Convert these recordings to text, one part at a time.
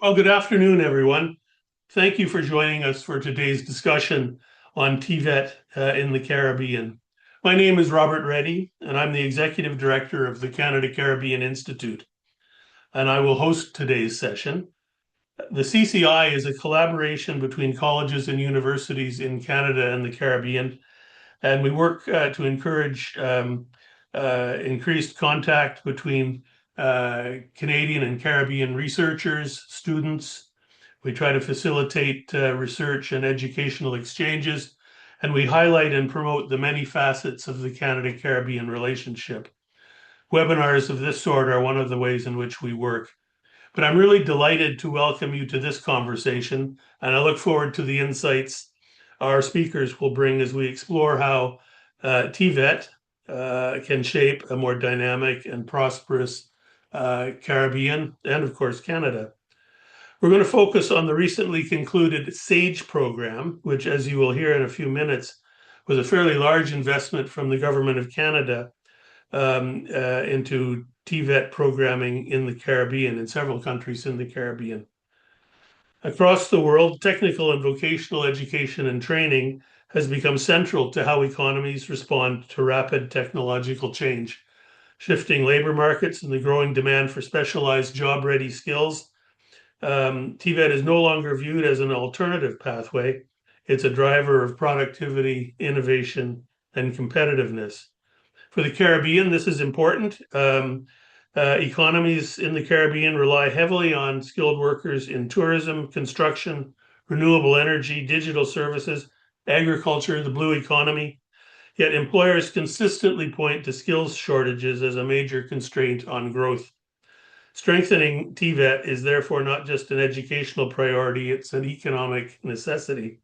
Well, good afternoon, everyone. Thank you for joining us for today's discussion on TVET in the Caribbean. My name is Robert Reddy, and I'm the Executive Director of the Canada Caribbean Institute, and I will host today's session. The CCI is a collaboration between colleges and universities in Canada and the Caribbean, and we work to encourage increased contact between Canadian and Caribbean researchers, students. We try to facilitate research and educational exchanges, and we highlight and promote the many facets of the Canada-Caribbean relationship. Webinars of this sort are one of the ways in which we work. But I'm really delighted to welcome you to this conversation, and I look forward to the insights our speakers will bring as we explore how TVET can shape a more dynamic and prosperous Caribbean and, of course, Canada. We're going to focus on the recently concluded SAGE program, which, as you will hear in a few minutes, was a fairly large investment from the Government of Canada into TVET programming in the Caribbean, in several countries in the Caribbean. Across the world, technical and vocational education and training has become central to how economies respond to rapid technological change. Shifting labor markets and the growing demand for specialized job-ready skills, TVET is no longer viewed as an alternative pathway. It's a driver of productivity, innovation, and competitiveness. For the Caribbean, this is important. Economies in the Caribbean rely heavily on skilled workers in tourism, construction, renewable energy, digital services, agriculture, the blue economy. Yet employers consistently point to skills shortages as a major constraint on growth. Strengthening TVET is therefore not just an educational priority, it's an economic necessity.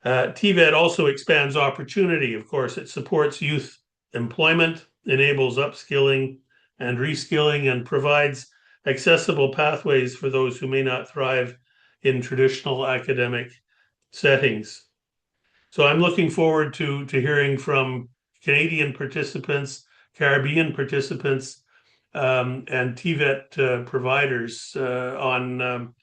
TVET also expands opportunity. Of course, it supports youth employment, enables upskilling and reskilling, and provides accessible pathways for those who may not thrive in traditional academic settings. So I'm looking forward to hearing from Canadian participants, Caribbean participants, and TVET providers on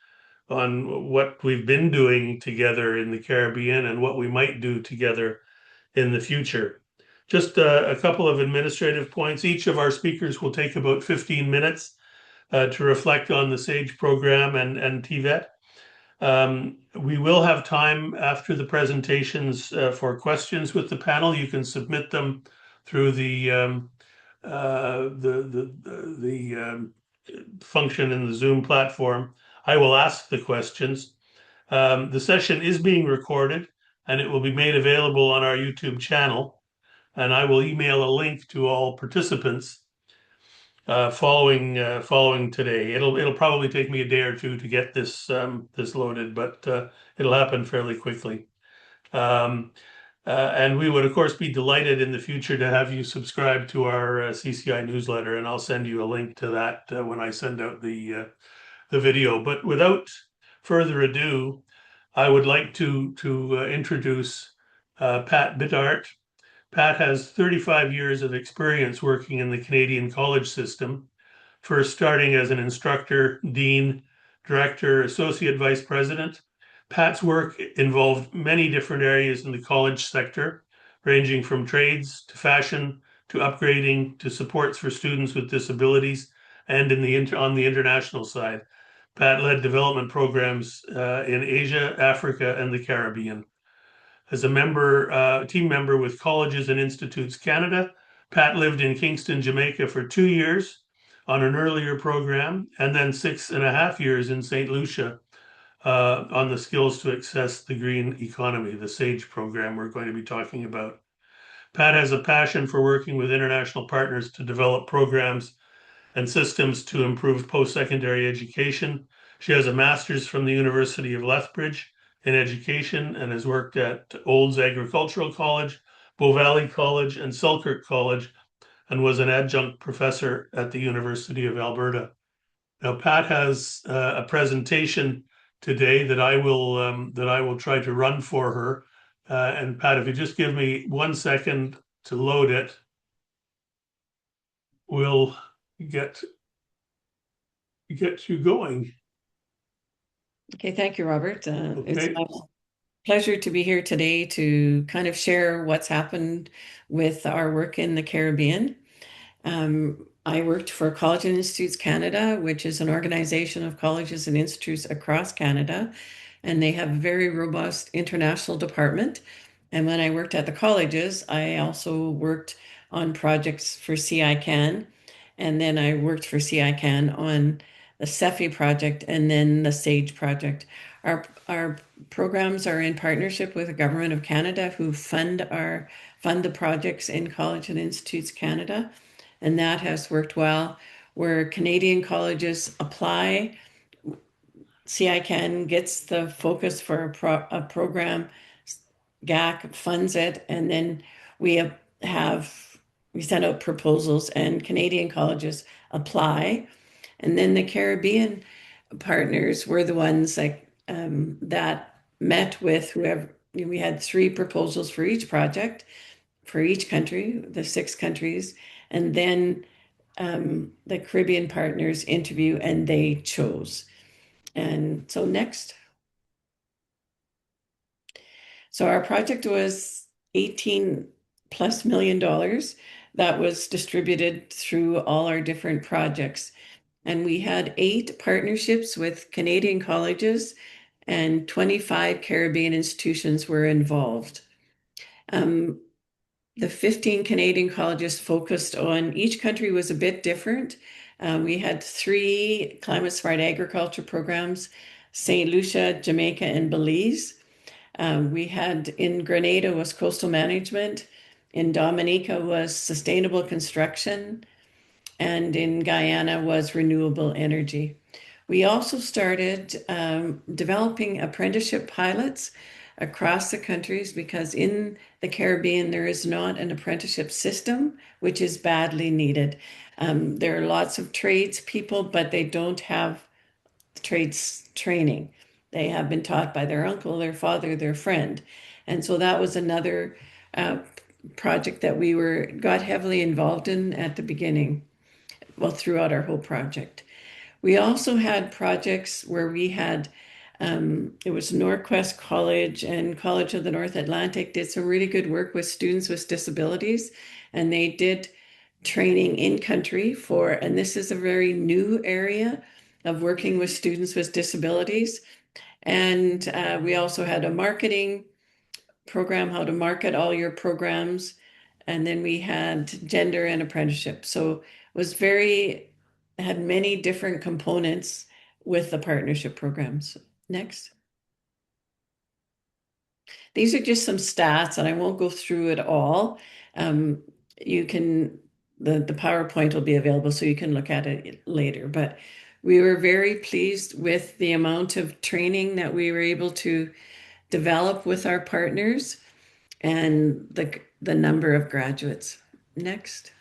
what we've been doing together in the Caribbean and what we might do together in the future. Just a couple of administrative points. Each of our speakers will take about 15 minutes to reflect on the SAGE program and TVET. We will have time after the presentations for questions with the panel. You can submit them through the function in the Zoom platform. I will ask the questions. The session is being recorded and it will be made available on our YouTube channel. And I will email a link to all participants following today. It'll probably take me a day or two to get this loaded, but it'll happen fairly quickly. And we would, of course, be delighted in the future to have you subscribe to our CCI newsletter, and I'll send you a link to that when I send out the video. But without further ado, I would like to introduce Pat Bittart. Pat has 35 years of experience working in the Canadian college system, first starting as an instructor, dean, director, associate vice president. Pat's work involved many different areas in the college sector, ranging from trades to fashion to upgrading to supports for students with disabilities and on the international side. Pat led development programs in Asia, Africa, and the Caribbean. As a team member with Colleges and Institutes Canada, Pat lived in Kingston, Jamaica for 2 years on an earlier program, and then 6.5 years in St. Lucia on the Skills to Access the Green Economy, the SAGE program we're going to be talking about. Pat has a passion for working with international partners to develop programs and systems to improve post-secondary education. She has a master's from the University of Lethbridge in education and has worked at Olds Agricultural College, Bow Valley College, and Selkirk College, and was an adjunct professor at the University of Alberta. Now, Pat has a presentation today that I will try to run for her. And Pat, if you just give me 1 second to load it, we'll get you going. Okay, thank you, Robert. It's Okay. my pleasure to be here today to kind of share what's happened with our work in the Caribbean. I worked for College and Institutes Canada, which is an organization of colleges and institutes across Canada, and they have a very robust international department. And when I worked at the colleges, I also worked on projects for CICan, and then I worked for CICan on the CEFI project and then the SAGE project. Our programs are in partnership with the Government of Canada, who fund the projects in College and Institutes Canada, and that has worked well. Where Canadian colleges apply, CICan gets the focus for a program, GAC funds it, and then we have we send out proposals, and Canadian colleges apply, and then the Caribbean partners were the ones that met with whoever. We had three proposals for each project for each country, the six countries, and then the Caribbean partners interview and they chose. And so next, so our project was 18 plus $1 million that was distributed through all our different projects. And we had 8 partnerships with Canadian colleges and 25 Caribbean institutions were involved. Um, the 15 Canadian colleges focused on each country was a bit different. We had 3 climate smart agriculture programs, St. Lucia, Jamaica, and Belize. We had in Grenada was coastal management, in Dominica was sustainable construction, and in Guyana was renewable energy. We also started developing apprenticeship pilots across the countries because in the Caribbean there is not an apprenticeship system, which is badly needed. There are lots of trades people, but they don't have trades training. They have been taught by their uncle, their father, their friend. And so that was another uh, project that we got heavily involved in at the beginning, well, throughout our whole project. We also had projects where we had, it was Norquest College and College of the North Atlantic did some really good work with students with disabilities, and they did training in country for, and this is a very new area of working with students with disabilities. And we also had a marketing program, how to market all your programs. And then we had gender and apprenticeship. So it was had many different components with the partnership programs. Next. These are just some stats, and I won't go through it all. Um, you can, the PowerPoint will be available so you can look at it later. But we were very pleased with the amount of training that we were able to develop with our partners and the number of graduates. Next.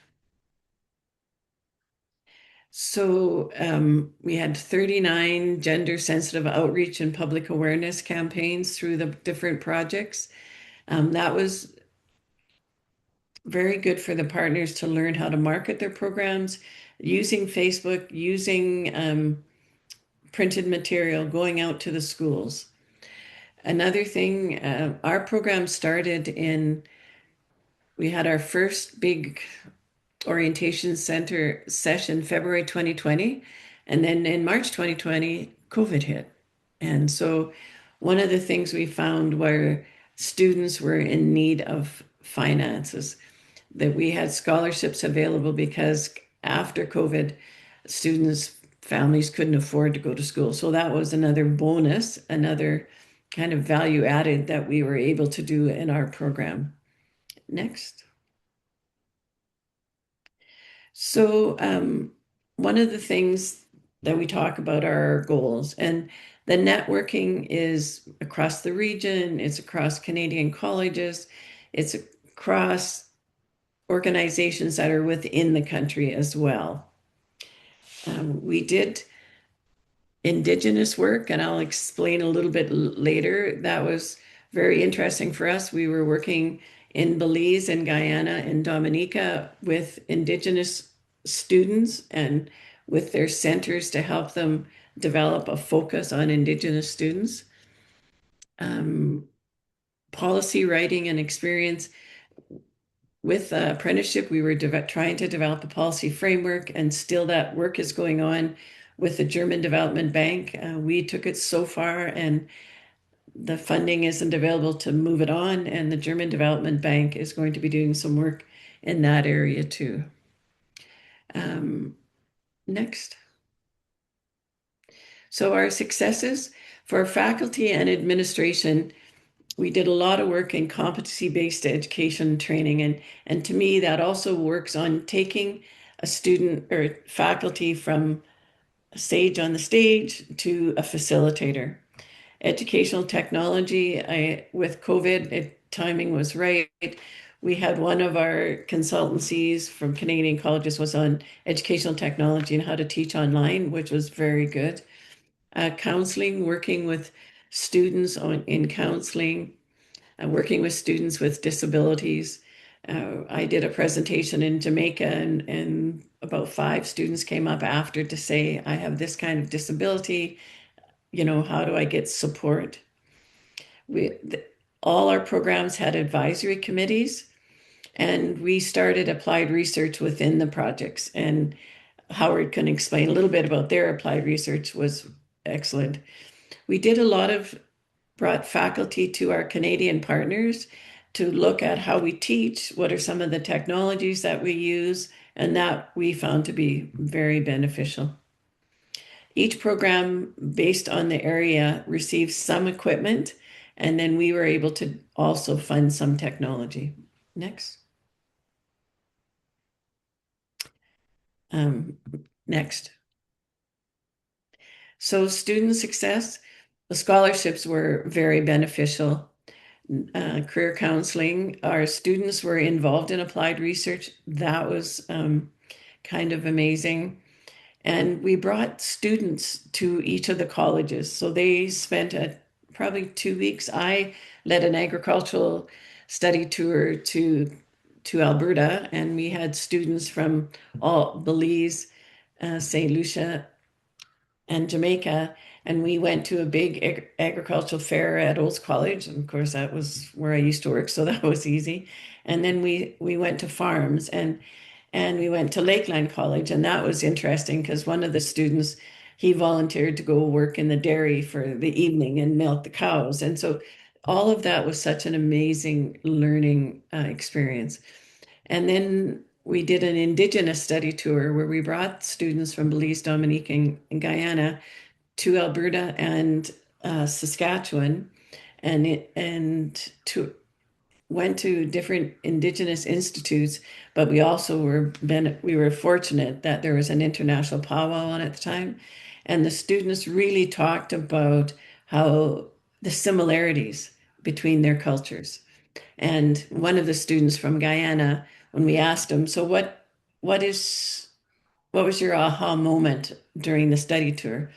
So we had 39 gender sensitive outreach and public awareness campaigns through the different projects. That was very good for the partners to learn how to market their programs using Facebook, using printed material, going out to the schools. Another thing, our program started we had our first big orientation center session February 2020. And then in March 2020, COVID hit. And so one of the things we found were students were in need of finances, that we had scholarships available because after COVID, students, families couldn't afford to go to school. So that was another bonus, another kind of value added that we were able to do in our program. Next. So, one of the things that we talk about are our goals, and the networking is across the region, it's across Canadian colleges, it's across organizations that are within the country as well. We did Indigenous work, and I'll explain a little bit later. That was very interesting for us. We were working in Belize and Guyana and Dominica with Indigenous students and with their centers to help them develop a focus on Indigenous students. Um, Policy writing and experience with apprenticeship, we were trying to develop a policy framework, and still that work is going on with the German Development Bank. We took it so far, and the funding isn't available to move it on, and the German Development Bank is going to be doing some work in that area too. Next. So our successes for faculty and administration, we did a lot of work in competency-based education and training, and to me that also works on taking a student or faculty from a sage on the stage to a facilitator. Educational technology, with COVID, timing was right. We had one of our consultancies from Canadian colleges was on educational technology and how to teach online, which was very good. Counseling, working with students in counseling, working with students with disabilities. I did a presentation in Jamaica, and about 5 students came up after to say, I have this kind of disability, how do I get support? All our programs had advisory committees, and we started applied research within the projects. And Howard can explain a little bit about their applied research was excellent. We did a lot of brought faculty to our Canadian partners to look at how we teach, what are some of the technologies that we use, and that we found to be very beneficial. Each program, based on the area, receives some equipment, and then we were able to also fund some technology. Next. Um, Next. So student success, the scholarships were very beneficial. Career counseling, our students were involved in applied research. That was kind of amazing. And we brought students to each of the colleges. So they spent probably 2 weeks. I led an agricultural study tour to Alberta, and we had students from all Belize, St. Lucia, and Jamaica. And we went to a big agricultural fair at Olds College. And of course, that was where I used to work, so that was easy. And then we went to farms, and we went to Lakeland College, and that was interesting because one of the students, he volunteered to go work in the dairy for the evening and milk the cows. And so all of that was such an amazing learning experience. And then we did an Indigenous study tour where we brought students from Belize, Dominica, and Guyana to Alberta and Saskatchewan, and went to different Indigenous institutes. But we also we were fortunate that there was an international powwow on at the time, and the students really talked about how the similarities between their cultures. And one of the students from Guyana, when we asked him, so what is what was your aha moment during the study tour?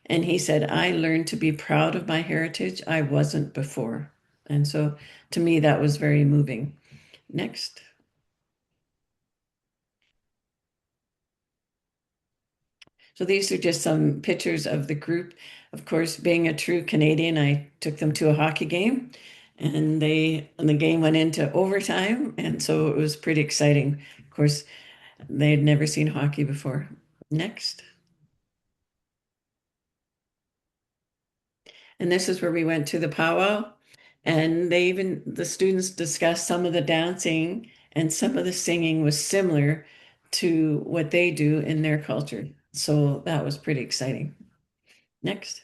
And he said, I learned to be proud of my heritage. I wasn't before. And so to me, that was very moving. Next. So these are just some pictures of the group. Of course, being a true Canadian, I took them to a hockey game, and the game went into overtime. And so it was pretty exciting. Of course, they had never seen hockey before. Next. And this is where we went to the powwow. And the students discussed some of the dancing and some of the singing was similar to what they do in their culture. So that was pretty exciting. Next.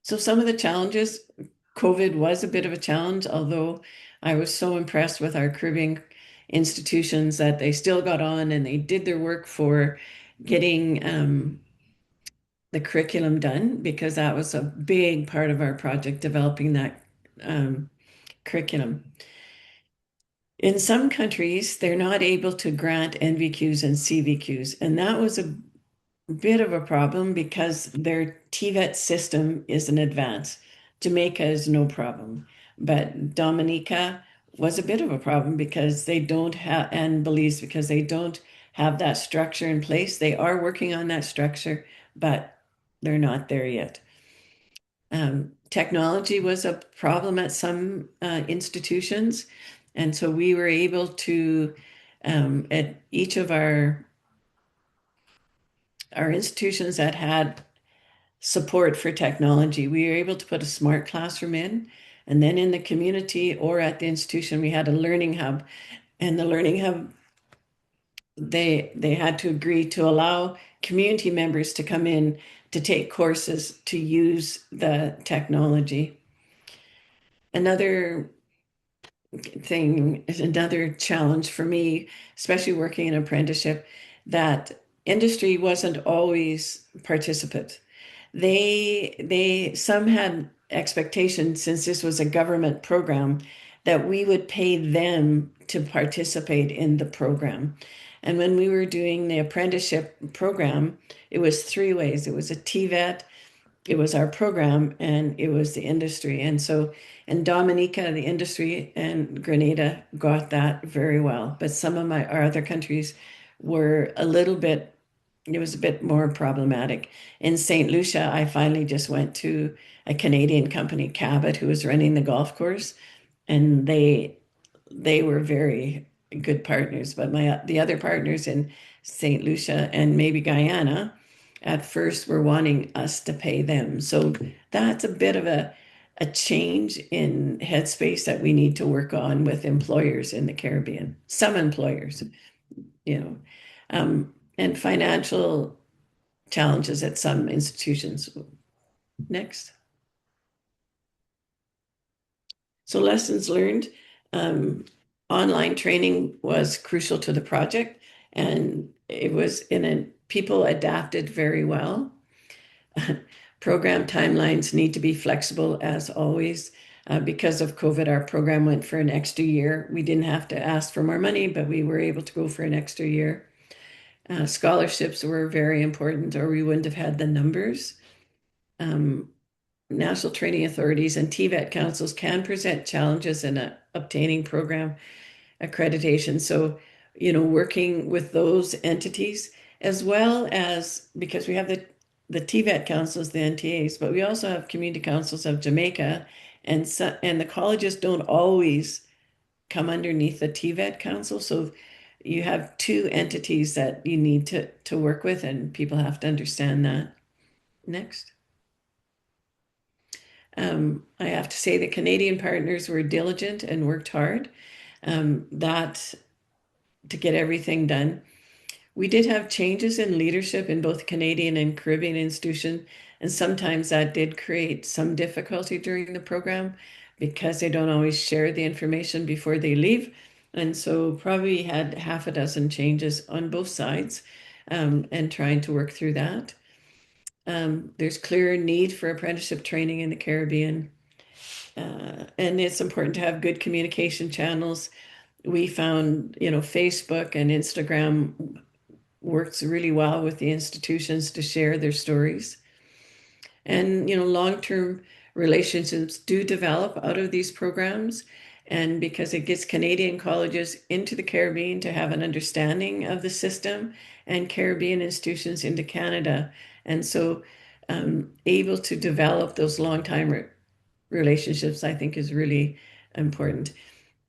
So some of the challenges, COVID was a bit of a challenge, although I was so impressed with our Caribbean institutions that they still got on and they did their work for getting the curriculum done, because that was a big part of our project, developing that curriculum. In some countries, they're not able to grant NVQs and CVQs, and that was a bit of a problem because their TVET system is an advance. Jamaica is no problem, but Dominica was a bit of a problem because they don't have, and Belize, because they don't have that structure in place. They are working on that structure, but they're not there yet. Technology was a problem at some institutions, and so we were able to, at each of our institutions that had support for technology, we were able to put a smart classroom in, and then in the community or at the institution, we had a learning hub, and the learning hub, they had to agree to allow community members to come in to take courses to use the technology. Another thing is another challenge for me, especially working in apprenticeship, that industry wasn't always participant. They some had expectations, since this was a government program, that we would pay them to participate in the program. And when we were doing the apprenticeship program, it was three ways. It was a TVET, it was our program, and it was the industry. And so in Dominica, the industry and Grenada got that very well. But some of our other countries were a little bit, it was a bit more problematic. In St. Lucia, I finally just went to a Canadian company, Cabot, who was running the golf course, and they were very good partners. But the other partners in St. Lucia and maybe Guyana at first were wanting us to pay them. So that's a bit of a change in headspace that we need to work on with employers in the Caribbean. Some employers, you know, and financial challenges at some institutions. Next. So lessons learned. Online training was crucial to the project, and it was people adapted very well. Program timelines need to be flexible as always. Because of COVID, our program went for an extra year. We didn't have to ask for more money, but we were able to go for an extra year. Scholarships were very important, or we wouldn't have had the numbers. National training authorities and TVET councils can present challenges in obtaining program accreditation. So, working with those entities, as well as, because we have the TVET councils, the NTAs, but we also have community councils of Jamaica, and the colleges don't always come underneath the TVET council. So you have two entities that you need to work with, and people have to understand that. Next. I have to say the Canadian partners were diligent and worked hard that to get everything done. We did have changes in leadership in both Canadian and Caribbean institution, and sometimes that did create some difficulty during the program because they don't always share the information before they leave. And so probably had half a dozen changes on both sides, and trying to work through that. There's clear need for apprenticeship training in the Caribbean. And it's important to have good communication channels. We found, Facebook and Instagram works really well with the institutions to share their stories. And, long-term relationships do develop out of these programs. And because it gets Canadian colleges into the Caribbean to have an understanding of the system, and Caribbean institutions into Canada. And so able to develop those long-time relationships, I think, is really important.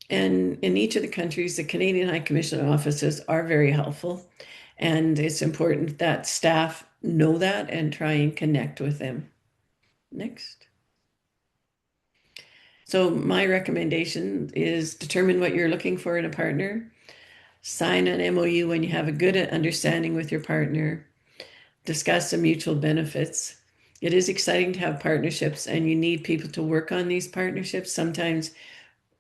And in each of the countries, the Canadian High Commission offices are very helpful. And it's important that staff know that and try and connect with them. Next. So my recommendation is determine what you're looking for in a partner. Sign an MOU when you have a good understanding with your partner. Discuss the mutual benefits. It is exciting to have partnerships, and you need people to work on these partnerships. Sometimes,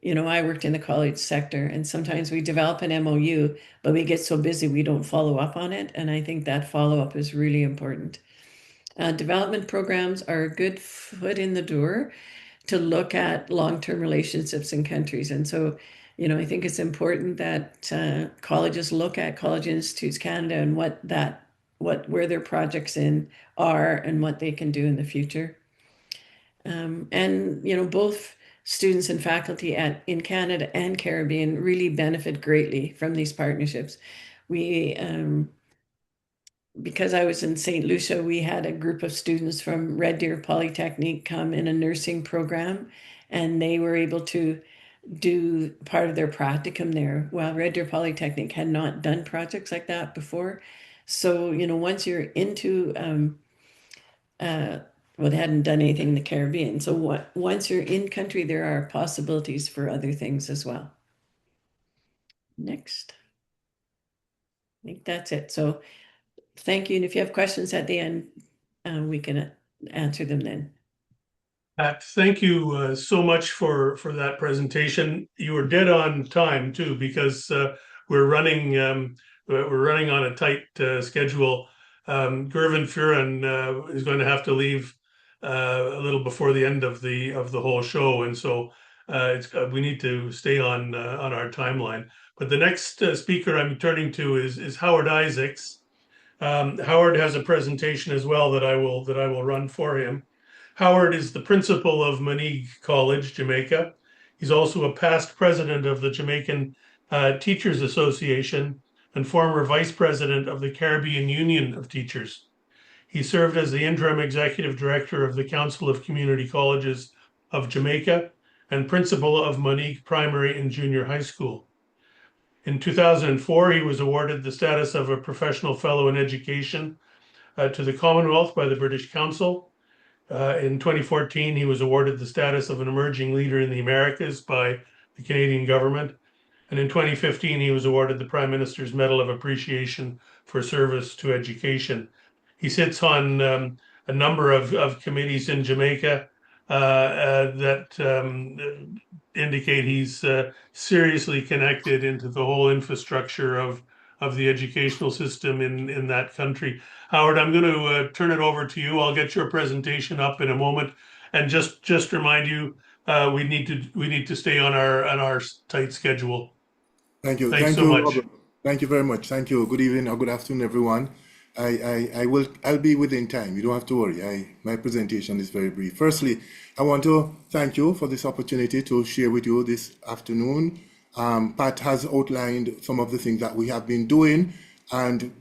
I worked in the college sector, and sometimes we develop an MOU, but we get so busy we don't follow up on it. And I think that follow-up is really important. Development programs are a good foot in the door to look at long-term relationships in countries. And so, I think it's important that colleges look at College Institutes Canada and where their projects are and what they can do in the future. And both students and faculty in Canada and Caribbean really benefit greatly from these partnerships. we because I was in St. Lucia, we had a group of students from Red Deer Polytechnic come in a nursing program, and they were able to do part of their practicum there. Well, Red Deer Polytechnic had not done projects like that before. So, once you're into, well, they hadn't done anything in the Caribbean. So once you're in country, there are possibilities for other things as well. Next. I think that's it. So thank you. And if you have questions at the end, we can answer them then. Thank you so much for that presentation. You were dead on time too, because we're running on a tight schedule. Gervin Furen is going to have to leave a little before the end of the whole show, and so we need to stay on our timeline. But the next speaker I'm turning to is Howard Isaacs. Howard has a presentation as well that I will run for him. Howard is the principal of Monigue College, Jamaica. He's also a past president of the Jamaican Teachers Association and former vice president of the Caribbean Union of Teachers. He served as the interim executive director of the Council of Community Colleges of Jamaica and principal of Monigue Primary and Junior High School. In 2004, he was awarded the status of a professional fellow in education to the Commonwealth by the British Council. In 2014, he was awarded the status of an emerging leader in the Americas by the Canadian government. And in 2015, he was awarded the Prime Minister's Medal of Appreciation for service to education. He sits on a number of committees in Jamaica that indicate he's seriously connected into the whole infrastructure of the educational system in that country. Howard, I'm going to turn it over to you. I'll get your presentation up in a moment, and just remind you we need to stay on our tight schedule. Thank you. Thanks Thank so you, much. Robert. Thank you very much. Thank you. Good evening or good afternoon, everyone. I'll be within time. You don't have to worry. My presentation is very brief. Firstly, I want to thank you for this opportunity to share with you this afternoon. Pat has outlined some of the things that we have been doing, and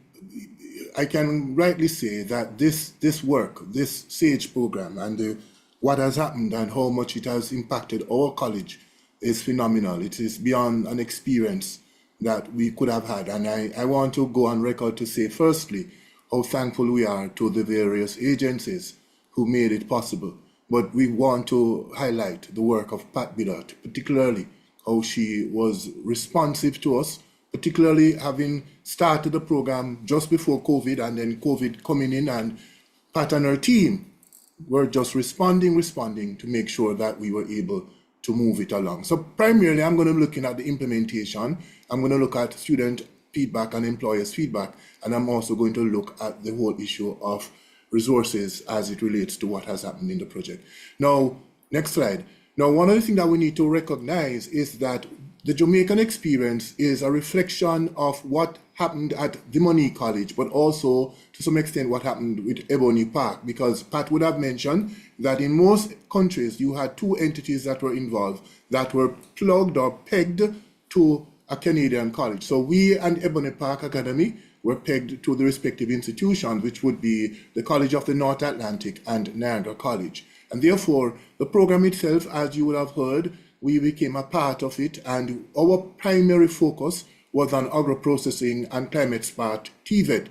I can rightly say that this work, this SAGE program, and what has happened and how much it has impacted our college is phenomenal. It is beyond an experience that we could have had. And I want to go on record to say, firstly, how thankful we are to the various agencies who made it possible. But we want to highlight the work of Pat Bidot, particularly how she was responsive to us, particularly having started the program just before COVID and then COVID coming in, and Pat and her team were just responding to make sure that we were able to move it along. So primarily, I'm going to be looking at the implementation. I'm going to look at student feedback and employers' feedback, and I'm also going to look at the whole issue of resources as it relates to what has happened in the project. Now, next slide. Now, one of the things that we need to recognize is that the Jamaican experience is a reflection of what happened at the Monique College, but also to some extent what happened with Ebony Park, because Pat would have mentioned that in most countries you had two entities that were involved that were plugged or pegged to a Canadian college. So we and Ebony Park Academy were pegged to the respective institutions, which would be the College of the North Atlantic and Niagara College. And therefore, the program itself, as you would have heard, we became a part of it, and our primary focus was on agro-processing and climate smart TVET,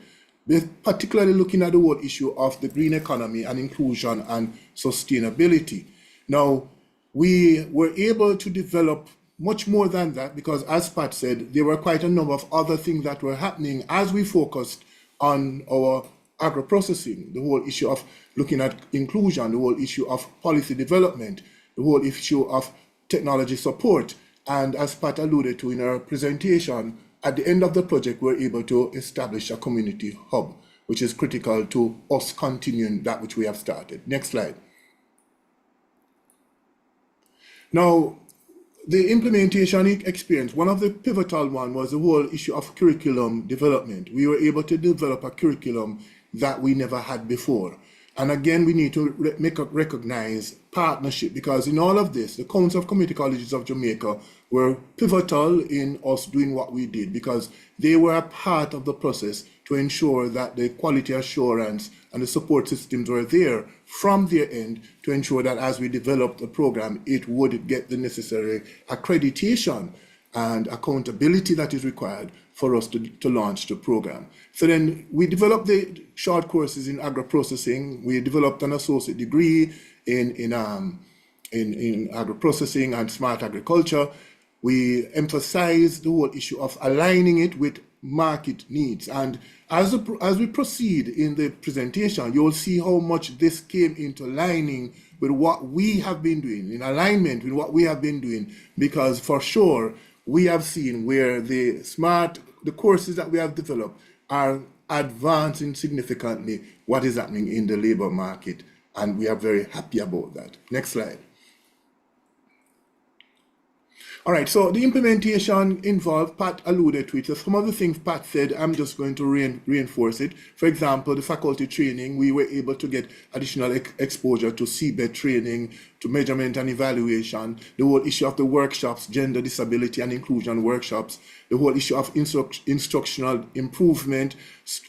particularly looking at the whole issue of the green economy and inclusion and sustainability. Now, we were able to develop much more than that because, as Pat said, there were quite a number of other things that were happening as we focused on our agro-processing, the whole issue of looking at inclusion, the whole issue of policy development, the whole issue of technology support. And as Pat alluded to in her presentation, at the end of the project, we're able to establish a community hub, which is critical to us continuing that which we have started. Next slide. Now, the implementation experience, one of the pivotal one was the whole issue of curriculum development. We were able to develop a curriculum that we never had before. And again, we need to recognize partnership, because in all of this, the Council of Community Colleges of Jamaica were pivotal in us doing what we did, because they were a part of the process to ensure that the quality assurance and the support systems were there from their end to ensure that as we developed the program, it would get the necessary accreditation and accountability that is required for us to launch the program. So then we developed the short courses in agro-processing. We developed an associate degree in agro-processing and smart agriculture. We emphasized the whole issue of aligning it with market needs. And as we proceed in the presentation, you'll see how much this came into aligning with what we have been doing, in alignment with what we have been doing, because for sure, we have seen where the courses that we have developed are advancing significantly what is happening in the labor market, and we are very happy about that. Next slide. All right, so the implementation involved, Pat alluded to it. So some of the things Pat said, I'm just going to reinforce it. For example, the faculty training, we were able to get additional exposure to CBET training, to measurement and evaluation, the whole issue of the workshops, gender, disability and inclusion workshops, the whole issue of instructional improvement,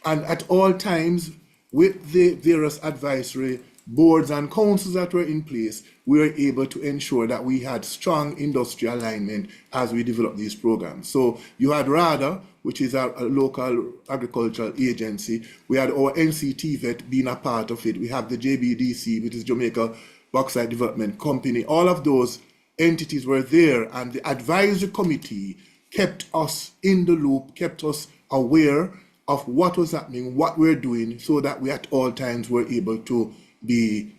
and at all times with the various advisory boards and councils that were in place, we were able to ensure that we had strong industry alignment as we developed these programs. So you had RADA, which is a local agricultural agency. We had our TVET being a part of it. We have the JBDC, which is Jamaica Bauxite Development Company. All of those entities were there, and the advisory committee kept us in the loop, kept us aware of what was happening, what we're doing, so that we at all times were able to be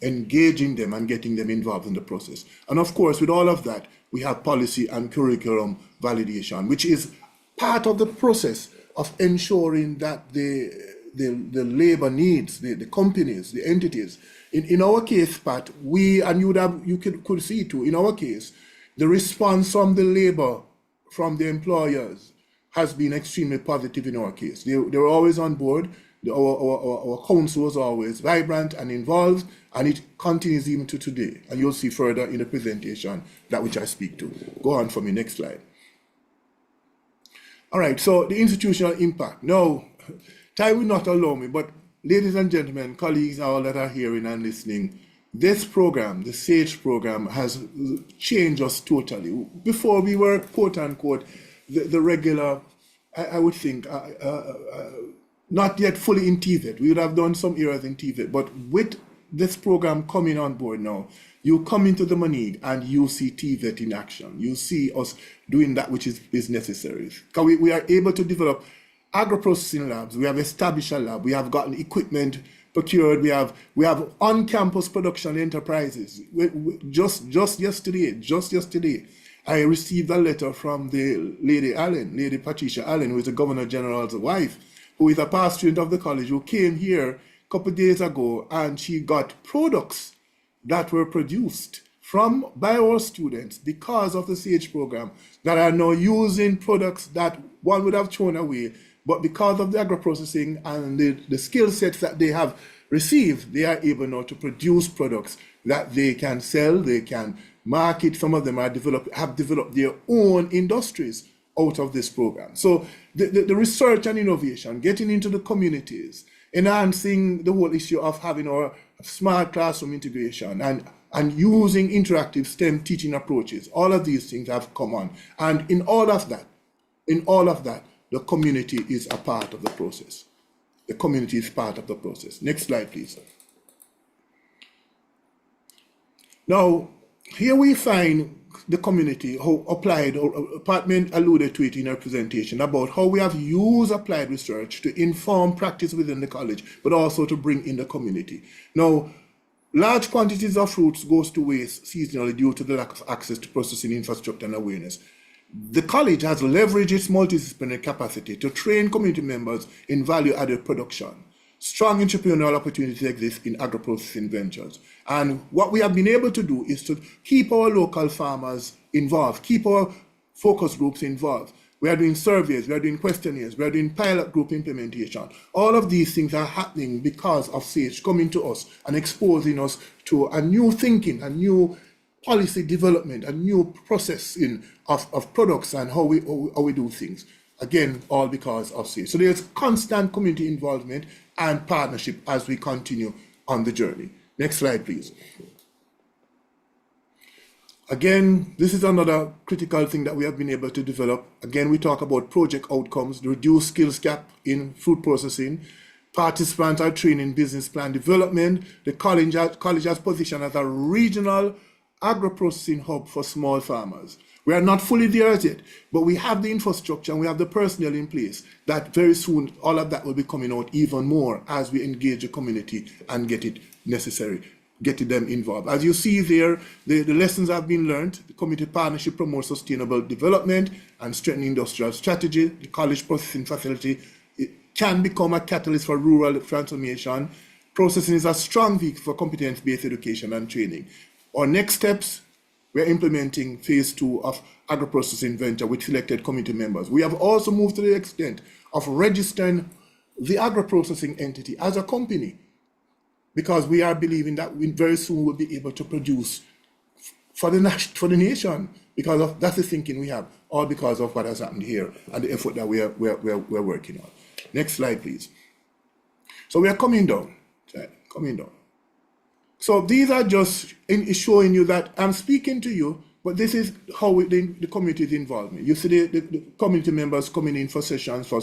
engaging them and getting them involved in the process. And of course, with all of that, we have policy and curriculum validation, which is part of the process of ensuring that the labor needs, the companies, the entities. In our case, Pat, you could see too, in our case, the response from the labor, from the employers, has been extremely positive in our case. They were always on board. Our council was always vibrant and involved, and it continues even to today. And you'll see further in the presentation that which I speak to. Go on for me, next slide. All right, so the institutional impact. Now, time will not allow me, but ladies and gentlemen, colleagues, all that are hearing and listening, this program, the SAGE program, has changed us totally. Before we were, quote unquote, the regular, I would think, not yet fully in TVET. We would have done some areas in TVET, but with this program coming on board now, you come into the Moneed and you see TVET in action. You see us doing that which is necessary. Because we are able to develop agro-processing labs. We have established a lab. We have gotten equipment procured. We have on-campus production enterprises. Just yesterday, I received a letter from the Lady Patricia Allen, who is the Governor General's wife, who is a past student of the college, who came here a couple of days ago, and she got products that were produced by our students because of the SAGE program that are now using products that one would have thrown away, but because of the agro-processing and the skill sets that they have received, they are able now to produce products that they can sell, they can market. Some of them have developed their own industries out of this program. So the research and innovation, getting into the communities, enhancing the whole issue of having our smart classroom integration and using interactive STEM teaching approaches, all of these things have come on. And in all of that, the community is a part of the process. The community is part of the process. Next slide, please. Now, here we find the community who applied, or Department alluded to it in her presentation, about how we have used applied research to inform practice within the college, but also to bring in the community. Now, large quantities of fruits goes to waste seasonally due to the lack of access to processing infrastructure and awareness. The college has leveraged its multidisciplinary capacity to train community members in value-added production. Strong entrepreneurial opportunities exist in agro-processing ventures. And what we have been able to do is to keep our local farmers involved, keep our focus groups involved. We are doing surveys, we are doing questionnaires, we are doing pilot group implementation. All of these things are happening because of SAGE coming to us and exposing us to a new thinking, a new policy development, a new processing of products and how we do things. Again, all because of SAGE. So there's constant community involvement and partnership as we continue on the journey. Next slide, please. Again, this is another critical thing that we have been able to develop. Again, we talk about project outcomes, the reduced skills gap in food processing. Participants are trained in business plan development. The college has positioned as a regional agro-processing hub for small farmers. We are not fully there as yet, but we have the infrastructure and we have the personnel in place that very soon all of that will be coming out even more as we engage the community and get it necessary, getting them involved. As you see there, the lessons have been learned. The community partnership promotes sustainable development and strengthening industrial strategy. The college processing facility can become a catalyst for rural transformation. Processing is a strong vehicle for competence-based education and training. Our next steps, we are implementing phase 2 of agro-processing venture with selected community members. We have also moved to the extent of registering the agro-processing entity as a company, because we are believing that we very soon will be able to produce for the nation, because of that's the thinking we have, all because of what has happened here and the effort that we're working on. Next slide, please. So we are coming down. So these are just showing you that I'm speaking to you, but this is how the community is involved. You see the community members coming in for sessions, for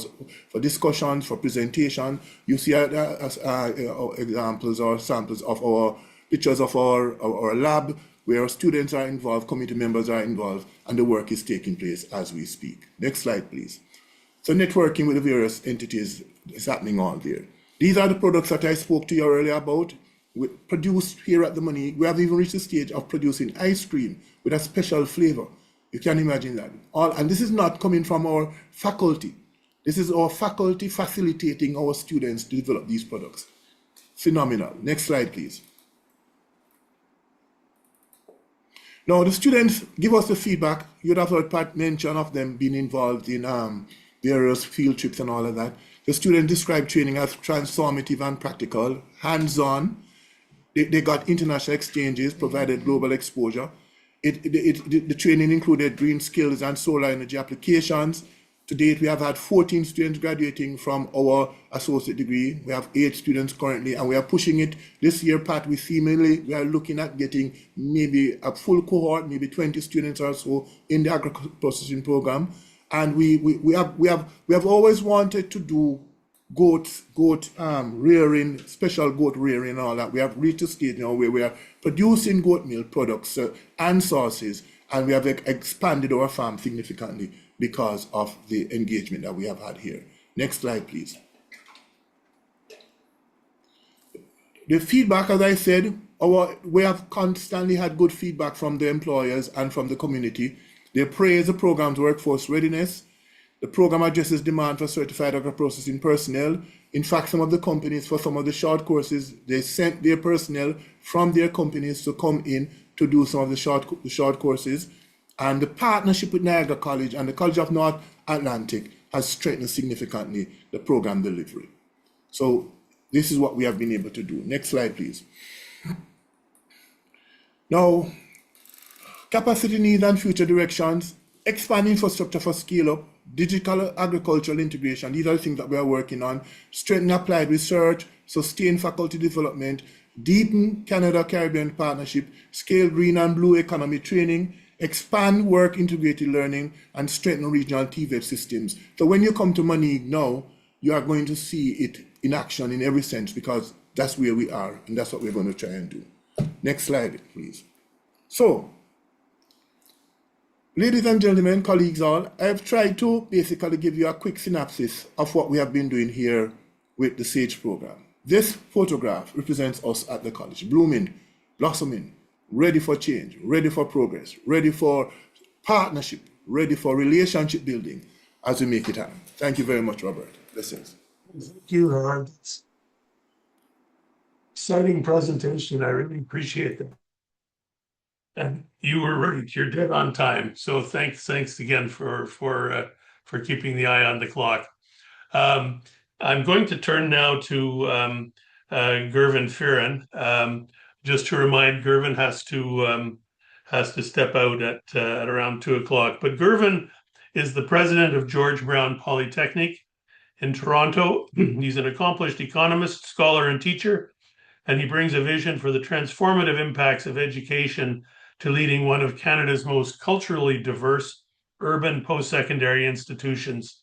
discussions, for presentation. You see examples or samples of our pictures of our lab, where students are involved, community members are involved, and the work is taking place as we speak. Next slide, please. So networking with the various entities is happening all there. These are the products that I spoke to you earlier about. We produced here at the Money. We have even reached the stage of producing ice cream with a special flavor. You can imagine that. And this is not coming from our faculty. This is our faculty facilitating our students to develop these products. Phenomenal. Next slide, please. Now, the students give us the feedback. You'd have heard Pat mention of them being involved in various field trips and all of that. The students describe training as transformative and practical, hands-on. They got international exchanges, provided global exposure. The training included green skills and solar energy applications. To date, we have had 14 students graduating from our associate degree. We have 8 students currently, and we are pushing it. This year, Pat, we are looking at getting maybe a full cohort, maybe 20 students or so in the agro-processing program. And we have always wanted to do goat rearing, special goat rearing and all that. We have reached a stage now where we are producing goat milk products and sauces, and we have expanded our farm significantly because of the engagement that we have had here. Next slide, please. The feedback, as I said, we have constantly had good feedback from the employers and from the community. They praise the program's workforce readiness. The program addresses demand for certified agro-processing personnel. In fact, some of the companies, for some of the short courses, they sent their personnel from their companies to come in to do some of the short courses. And the partnership with Niagara College and the College of North Atlantic has strengthened significantly the program delivery. So this is what we have been able to do. Next slide, please. Now, capacity needs and future directions, expand infrastructure for scale-up, digital agricultural integration. These are the things that we are working on. Strengthen applied research, sustain faculty development, deepen Canada-Caribbean partnership, scale green and blue economy training, expand work integrated learning, and strengthen regional TVET systems. So when you come to Money now, you are going to see it in action in every sense, because that's where we are, and that's what we're going to try and do. Next slide, please. So, ladies and gentlemen, colleagues all, I've tried to basically give you a quick synopsis of what we have been doing here with the SAGE program. This photograph represents us at the college, blooming, blossoming, ready for change, ready for progress, ready for partnership, ready for relationship building as we make it happen. Thank you very much, Robert. Blessings. Thank you, Ron. Exciting presentation. I really appreciate that. And you were right. You're dead on time. So thanks again for for keeping the eye on the clock. I'm going to turn now to Gervin Fearon. Just to remind, Gervin has to step out at around 2 o'clock. But Gervin is the president of George Brown Polytechnic in Toronto. He's an accomplished economist, scholar, and teacher, and he brings a vision for the transformative impacts of education to leading one of Canada's most culturally diverse urban post-secondary institutions.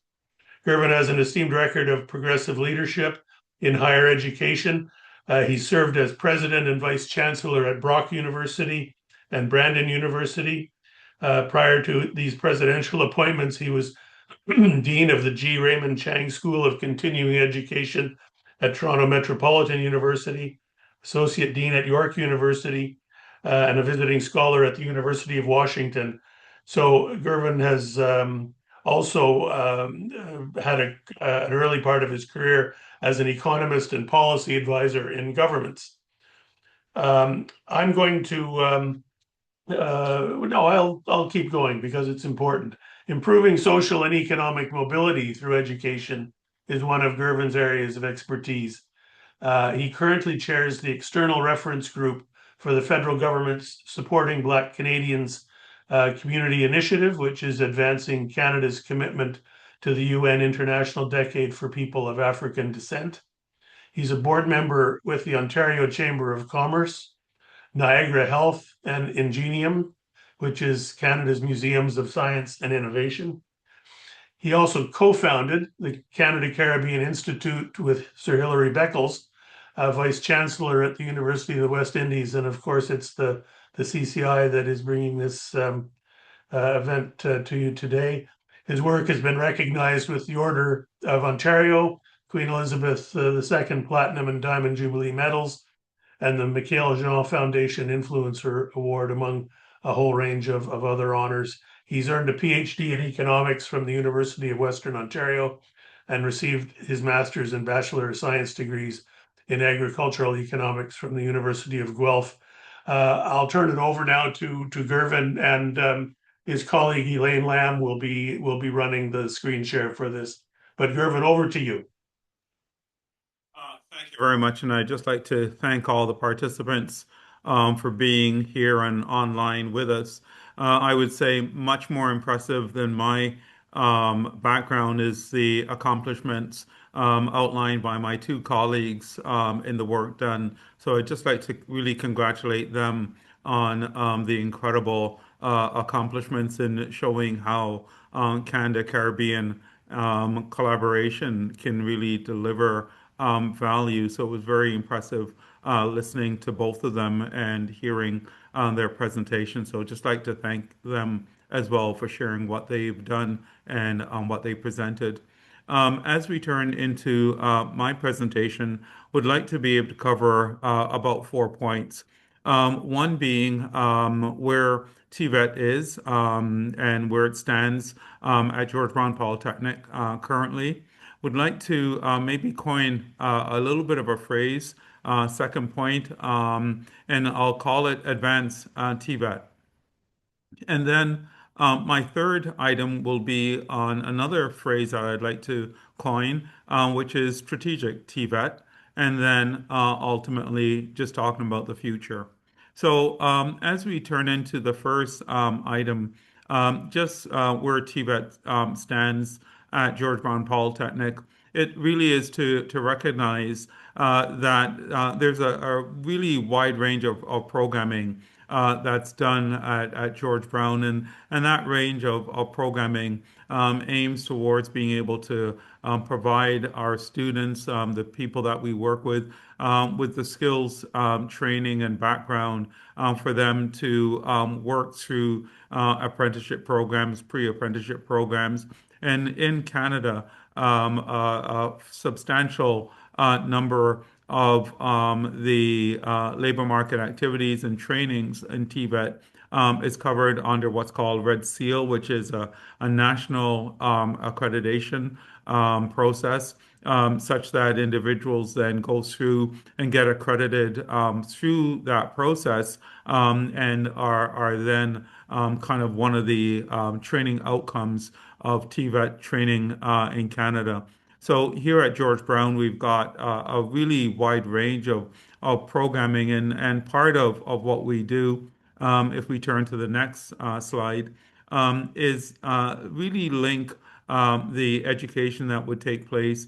Gervin has an esteemed record of progressive leadership in higher education. He served as president and vice chancellor at Brock University and Brandon University. Prior to these presidential appointments, he was dean of the G. Raymond Chang School of Continuing Education at Toronto Metropolitan University, associate dean at York University, and a visiting scholar at the University of Washington. So Gervin has also had an early part of his career as an economist and policy advisor in governments. I'm going to no, I'll keep going because it's important. Improving social and economic mobility through education is one of Gervin's areas of expertise. He currently chairs the External Reference Group for the federal government's Supporting Black Canadians Community Initiative, which is advancing Canada's commitment to the UN International Decade for People of African Descent. He's a board member with the Ontario Chamber of Commerce, Niagara Health, and Ingenium, which is Canada's Museums of Science and Innovation. He also co-founded the Canada Caribbean Institute with Sir Hilary Beckles, Vice Chancellor at the University of the West Indies. And of course, it's the CCI that is bringing this event to you today. His work has been recognized with the Order of Ontario, Queen Elizabeth II Platinum and Diamond Jubilee medals, and the Michael Jean Foundation Influencer Award, among a whole range of other honors. He's earned a PhD in economics from the University of Western Ontario and received his master's and bachelor of science degrees in agricultural economics from the University of Guelph. I'll turn it over now to Gervin, and his colleague Elaine Lamb will be running the screen share for this. But Gervin, over to you. Thank you very much, and I'd just like to thank all the participants for being here and online with us. I would say much more impressive than my background is the accomplishments outlined by my two colleagues in the work done. So I'd just like to really congratulate them on the incredible accomplishments in showing how Canada Caribbean collaboration can really deliver value. So it was very impressive listening to both of them and hearing their presentation. So just like to thank them as well for sharing what they've done and what they presented. As we turn into my presentation, would like to be able to cover about 4 points. One being where TVET is and where it stands at George Brown Polytechnic currently. Would like to maybe coin a little bit of a phrase, second point, and I'll call it advanced TVET. And then my third item will be on another phrase that I'd like to coin, which is strategic TVET, and then ultimately just talking about the future. So as we turn into the first item, just where TVET stands at George Brown Polytechnic, it really is to recognize that there's a really wide range of programming that's done at George Brown, and that range of programming aims towards being able to provide our students, the people that we work with the skills, training, and background for them to work through apprenticeship programs, pre-apprenticeship programs. And in Canada, a substantial number of the labor market activities and trainings in TVET is covered under what's called Red Seal, which is a national accreditation process, such that individuals then go through and get accredited through that process, and are then kind of one of the training outcomes of TVET training in Canada. So here at George Brown, we've got a really wide range of programming, and part of what we do, if we turn to the next slide, is really link the education that would take place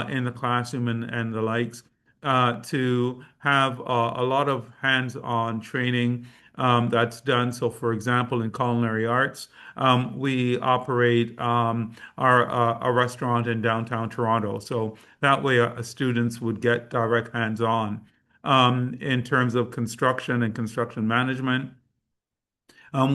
in the classroom and the likes, to have a lot of hands-on training that's done. So, for example, in culinary arts, we operate a restaurant in downtown Toronto. So that way, students would get direct hands-on. In terms of construction and construction management,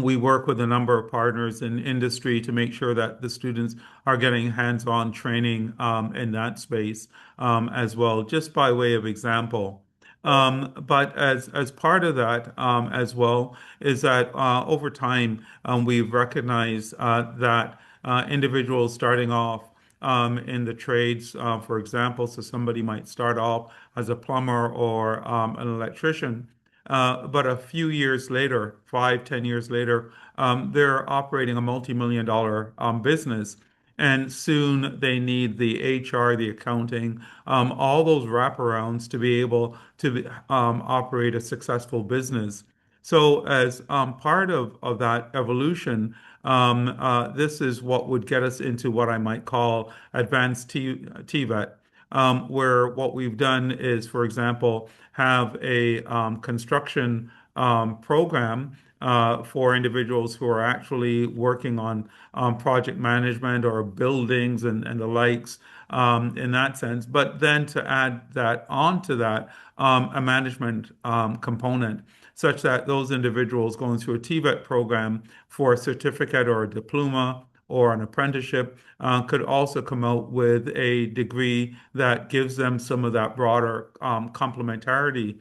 we work with a number of partners in industry to make sure that the students are getting hands-on training in that space as well, just by way of example. But as part of that as well is that over time we've recognized that individuals starting off in the trades, for example, so somebody might start off as a plumber or an electrician, but a few years later, 5, 10 years later, they're operating a multi-million dollar business. And soon they need the HR, the accounting, all those wraparounds to be able to operate a successful business. So, as part of that evolution, this is what would get us into what I might call advanced TVET, where what we've done is, for example, have a construction program for individuals who are actually working on project management or buildings and the likes, in that sense. But then to add that onto that, a management component, such that those individuals going through a TVET program for a certificate or a diploma or an apprenticeship could also come out with a degree that gives them some of that broader complementarity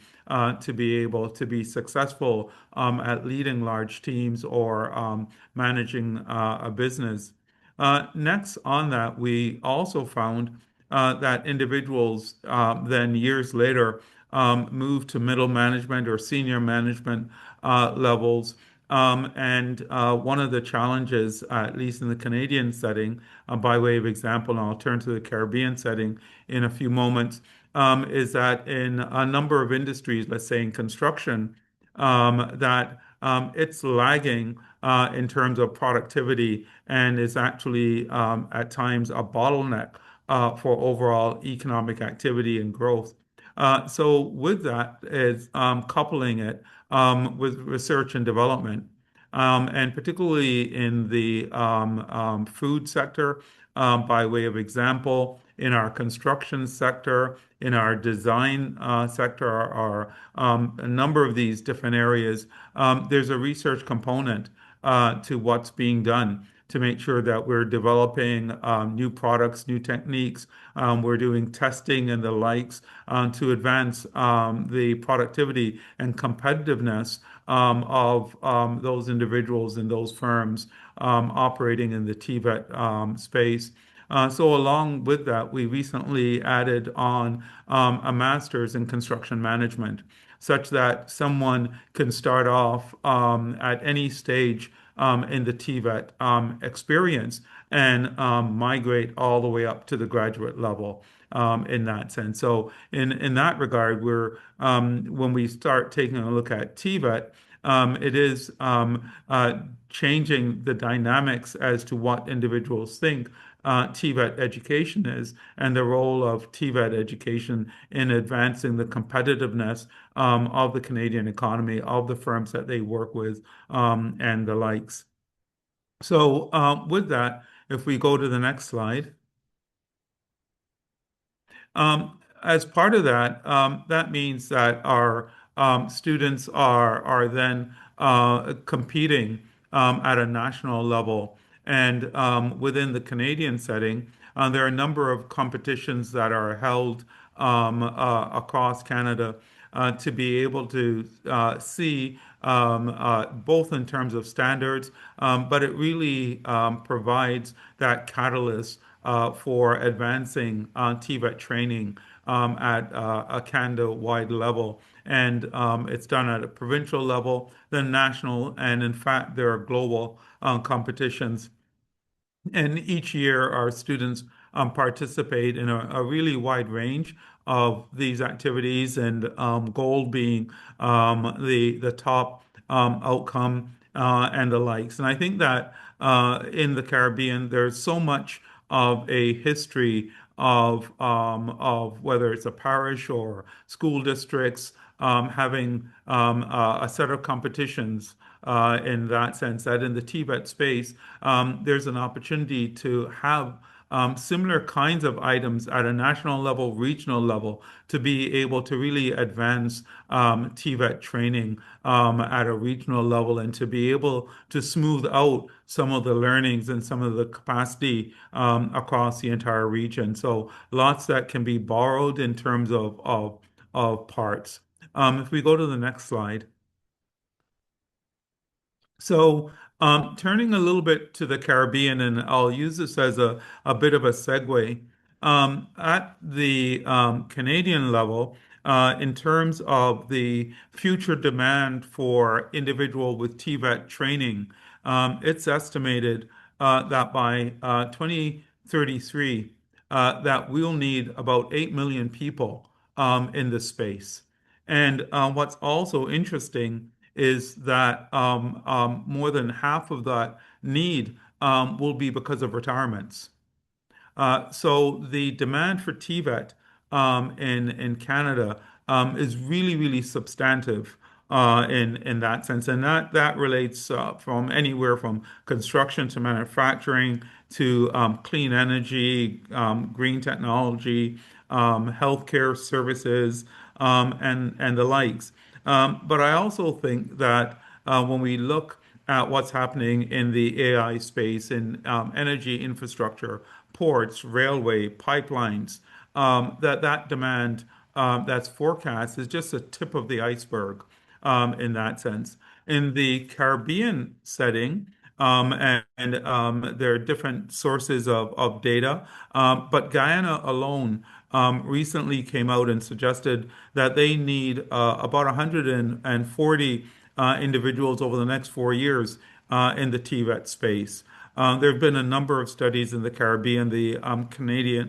to be able to be successful at leading large teams or managing a business. Next on that, we also found that individuals then years later move to middle management or senior management levels. And one of the challenges, at least in the Canadian setting, by way of example, and I'll turn to the Caribbean setting in a few moments, is that in a number of industries, let's say in construction, that it's lagging in terms of productivity and is actually at times a bottleneck for overall economic activity and growth. So with that is coupling it with research and development, and particularly in the food sector, by way of example, in our construction sector, in our design sector, or a number of these different areas, there's a research component to what's being done to make sure that we're developing new products, new techniques. We're doing testing and the likes to advance the productivity and competitiveness of those individuals and those firms operating in the TVET space. So along with that, we recently added on a master's in construction management, such that someone can start off at any stage in the TVET experience and migrate all the way up to the graduate level in that sense. So in that regard, we're when we start taking a look at TVET, it is changing the dynamics as to what individuals think TVET education is and the role of TVET education in advancing the competitiveness of the Canadian economy, of the firms that they work with, and the likes. So, with that, if we go to the next slide. As part of that, that means that our students are then competing at a national level. And within the Canadian setting, there are a number of competitions that are held across Canada. to be able to see both in terms of standards, but it really provides that catalyst for advancing TVET training at a Canada-wide level. And it's done at a provincial level, then national, and in fact, there are global competitions. And each year, our students participate in a really wide range of these activities, and gold being the top outcome and the likes. And I think that in the Caribbean, there's so much of a history of whether it's a parish or school districts having a set of competitions in that sense, that in the TVET space, there's an opportunity to have similar kinds of items at a national level, regional level, to be able to really advance TVET training at a regional level and to be able to smooth out some of the learnings and some of the capacity across the entire region. So lots that can be borrowed in terms of parts. If we go to the next slide. So, turning a little bit to the Caribbean, and I'll use this as a bit of a segue. At the Canadian level, in terms of the future demand for individual with TVET training, it's estimated that by 2033, that we'll need about 8 million people in this space. And what's also interesting is that more than half of that need will be because of retirements. So the demand for TVET in Canada is really substantive in that sense, and that relates from anywhere from construction to manufacturing to clean energy, green technology, healthcare services, and the likes. But I also think that when we look at what's happening in the AI space, in energy infrastructure, ports, railway, pipelines, that demand that's forecast is just a tip of the iceberg in that sense. In the Caribbean setting, there are different sources of data, but Guyana alone recently came out and suggested that they need about 140 individuals over the next 4 years in the TVET space. There have been a number of studies in the Caribbean, the Caribbean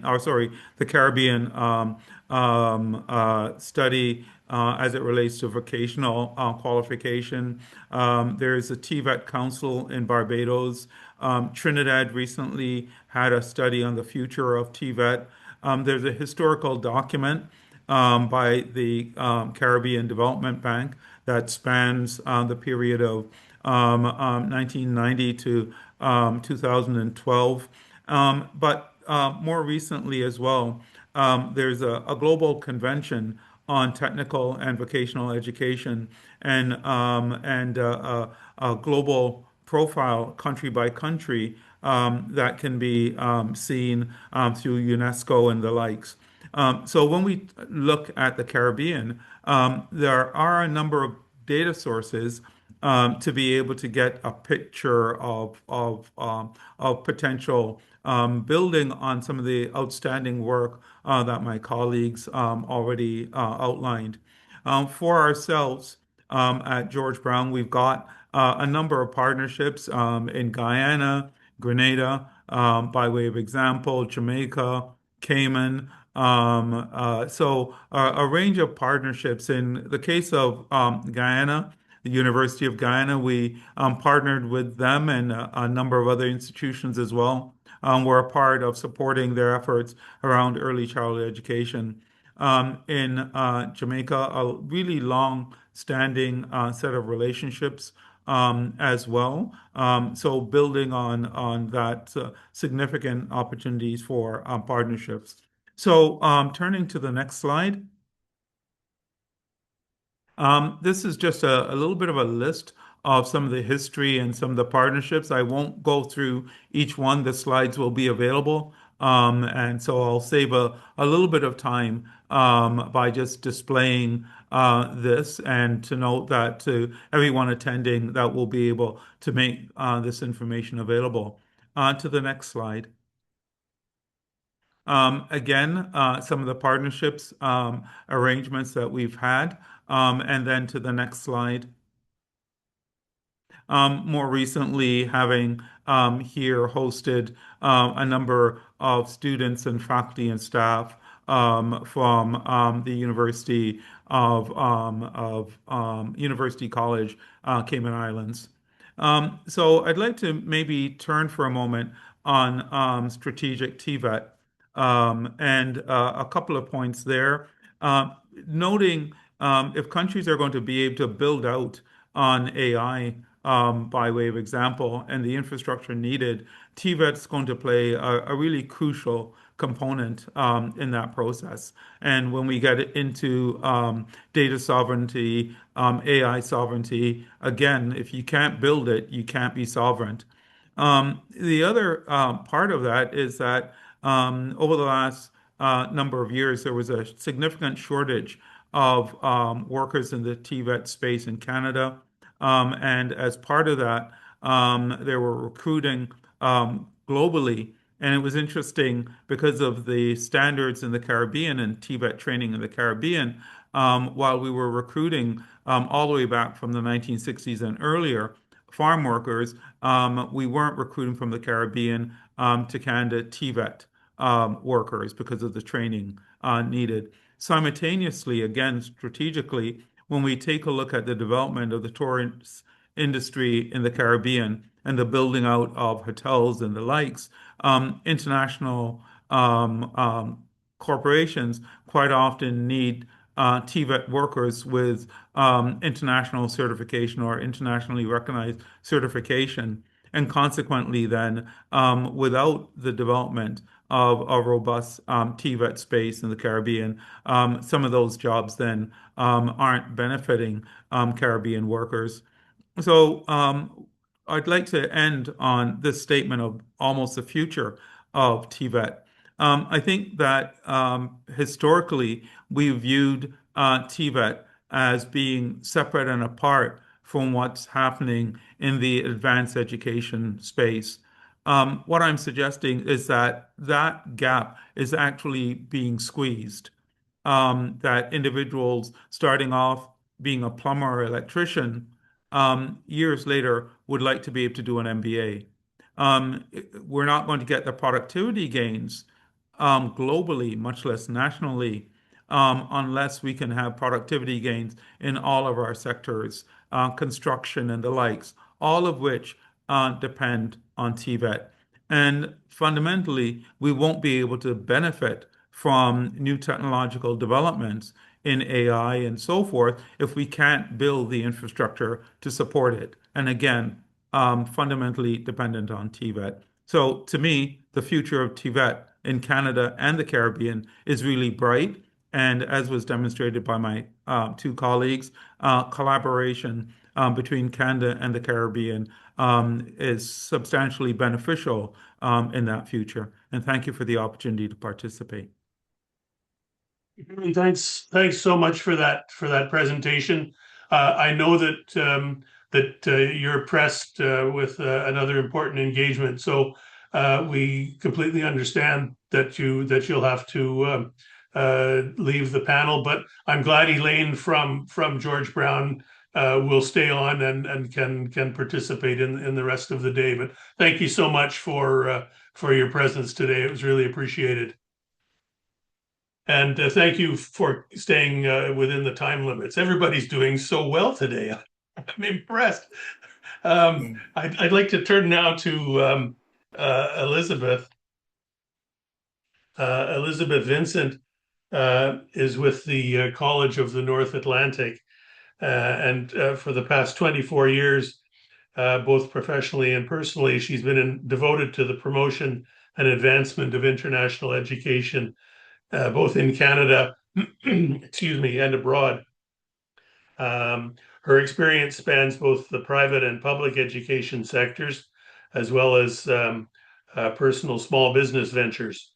study as it relates to vocational qualification. There's a TVET Council in Barbados. Trinidad recently had a study on the future of TVET. There's a historical document by the Caribbean Development Bank that spans the period of 1990 to 2012. But more recently as well, there's a global convention on technical and vocational education and a global profile country by country that can be seen through UNESCO and the likes. So when we look at the Caribbean, there are a number of data sources to be able to get a picture of potential, building on some of the outstanding work that my colleagues already outlined. For ourselves at George Brown, we've got a number of partnerships in Guyana, Grenada, by way of example, Jamaica, Cayman. So a range of partnerships. In the case of Guyana, the University of Guyana, we partnered with them and a number of other institutions as well. We're a part of supporting their efforts around early childhood education. In Jamaica, a really long-standing set of relationships as well. So building on that significant opportunities for partnerships. So turning to the next slide. This is just a little bit of a list of some of the history and some of the partnerships. I won't go through each one. The slides will be available. And so I'll save a little bit of time by just displaying this, and to note that to everyone attending that we'll be able to make this information available. To the next slide. Again, some of the partnerships arrangements that we've had, and then to the next slide. More recently, having here hosted a number of students and faculty and staff from the University College, Cayman Islands. So I'd like to maybe turn for a moment on strategic TVET, and a couple of points there. Noting if countries are going to be able to build out on AI, by way of example, and the infrastructure needed, TVET's going to play a really crucial component in that process. And when we get into data sovereignty, AI sovereignty, again, if you can't build it, you can't be sovereign. The other part of that is that over the last number of years, there was a significant shortage of workers in the TVET space in Canada. And as part of that, they were recruiting globally. And it was interesting because of the standards in the Caribbean and TVET training in the Caribbean, while we were recruiting all the way back from the 1960s and earlier, farm workers, we weren't recruiting from the Caribbean to Canada TVET workers because of the training needed. Simultaneously, again, strategically, when we take a look at the development of the tourist industry in the Caribbean and the building out of hotels and the likes, international corporations quite often need TVET workers with international certification or internationally recognized certification. And consequently, then, without the development of a robust TVET space in the Caribbean, some of those jobs then aren't benefiting Caribbean workers. So I'd like to end on this statement of almost the future of TVET. I think that historically we viewed TVET as being separate and apart from what's happening in the advanced education space. What I'm suggesting is that that gap is actually being squeezed. That individuals starting off being a plumber or electrician, years later would like to be able to do an MBA. We're not going to get the productivity gains globally, much less nationally, unless we can have productivity gains in all of our sectors, construction and the likes, all of which depend on TVET. And fundamentally, we won't be able to benefit from new technological developments in AI and so forth if we can't build the infrastructure to support it. And again, fundamentally dependent on TVET. So to me, the future of TVET in Canada and the Caribbean is really bright. And as was demonstrated by my two colleagues, collaboration between Canada and the Caribbean is substantially beneficial in that future. And thank you for the opportunity to participate. Thanks so much for that presentation. I know that you're pressed with another important engagement, so we completely understand that you'll have to leave the panel. But I'm glad Elaine from George Brown will stay on and can participate in the rest of the day. But thank you so much for your presence today. It was really appreciated. And thank you for staying within the time limits. Everybody's doing so well today. I'm impressed. I'd like to turn now to Elizabeth. Elizabeth Vincent is with the College of the North Atlantic. And for the past 24 years, both professionally and personally, she's been devoted to the promotion and advancement of international education, both in Canada, excuse me, and abroad. Her experience spans both the private and public education sectors, as well as personal small business ventures.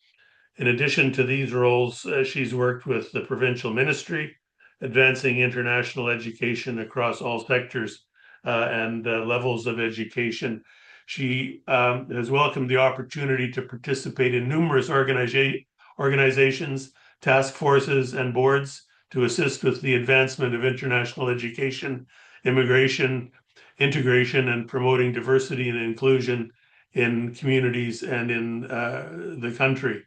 In addition to these roles, she's worked with the provincial ministry advancing international education across all sectors and levels of education. She has welcomed the opportunity to participate in numerous organizations, task forces, and boards to assist with the advancement of international education, immigration, integration, and promoting diversity and inclusion in communities and in the country.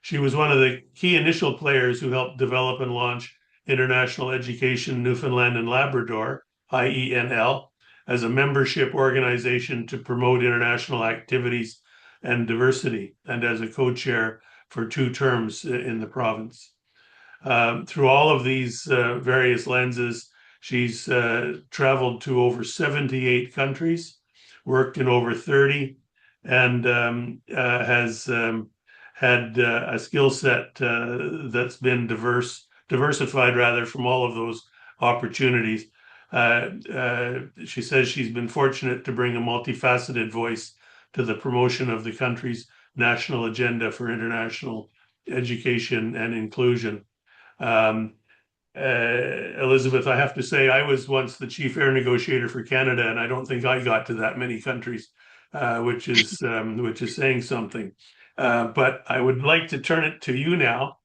She was one of the key initial players who helped develop and launch International Education Newfoundland and Labrador, IENL, as a membership organization to promote international activities and diversity, and as a co-chair for 2 terms in the province. Through all of these various lenses, she's traveled to over 78 countries, worked in over 30, and has had a skill set that's been diversified rather from all of those opportunities. She says she's been fortunate to bring a multifaceted voice to the promotion of the country's national agenda for international education and inclusion. Elizabeth, I have to say, I was once the chief air negotiator for Canada, and I don't think I got to that many countries, which is saying something. But I would like to turn it to you now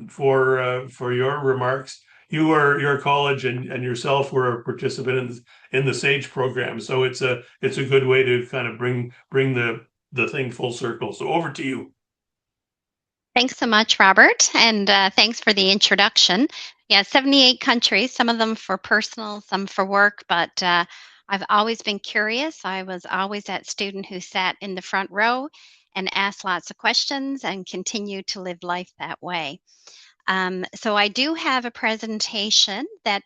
for your remarks. Your college and yourself were a participant in the SAGE program, so it's a good way to kind of bring the thing full circle. So over to you. Thanks so much, Robert, and thanks for the introduction. Yeah, 78 countries, some of them for personal, some for work, but I've always been curious. I was always that student who sat in the front row and asked lots of questions and continued to live life that way. So I do have a presentation that,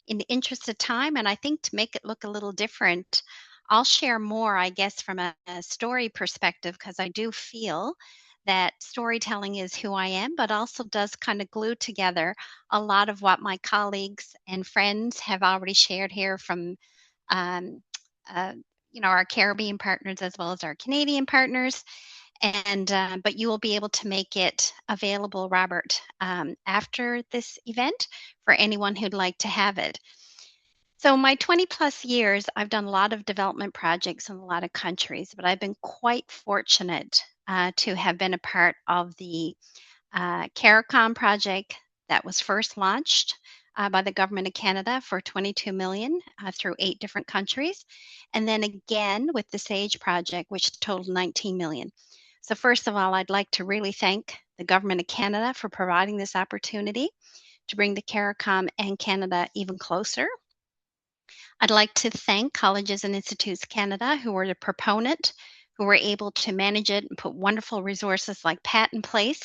in the interest of time, and I think to make it look a little different, I'll share more, I guess, from a story perspective, because I do feel that storytelling is who I am, but also does kind of glue together a lot of what my colleagues and friends have already shared here from, um, uh, our Caribbean partners as well as our Canadian partners. And but you will be able to make it available, Robert, after this event for anyone who'd like to have it. So my 20 plus years, I've done a lot of development projects in a lot of countries, but I've been quite fortunate to have been a part of the CARICOM project that was first launched by the government of Canada for 22 million through 8 different countries. And then again with the SAGE project, which totaled 19 million. So first of all, I'd like to really thank the government of Canada for providing this opportunity to bring the CARICOM and Canada even closer. I'd like to thank Colleges and Institutes Canada, who were the proponent, who were able to manage it and put wonderful resources like Pat in place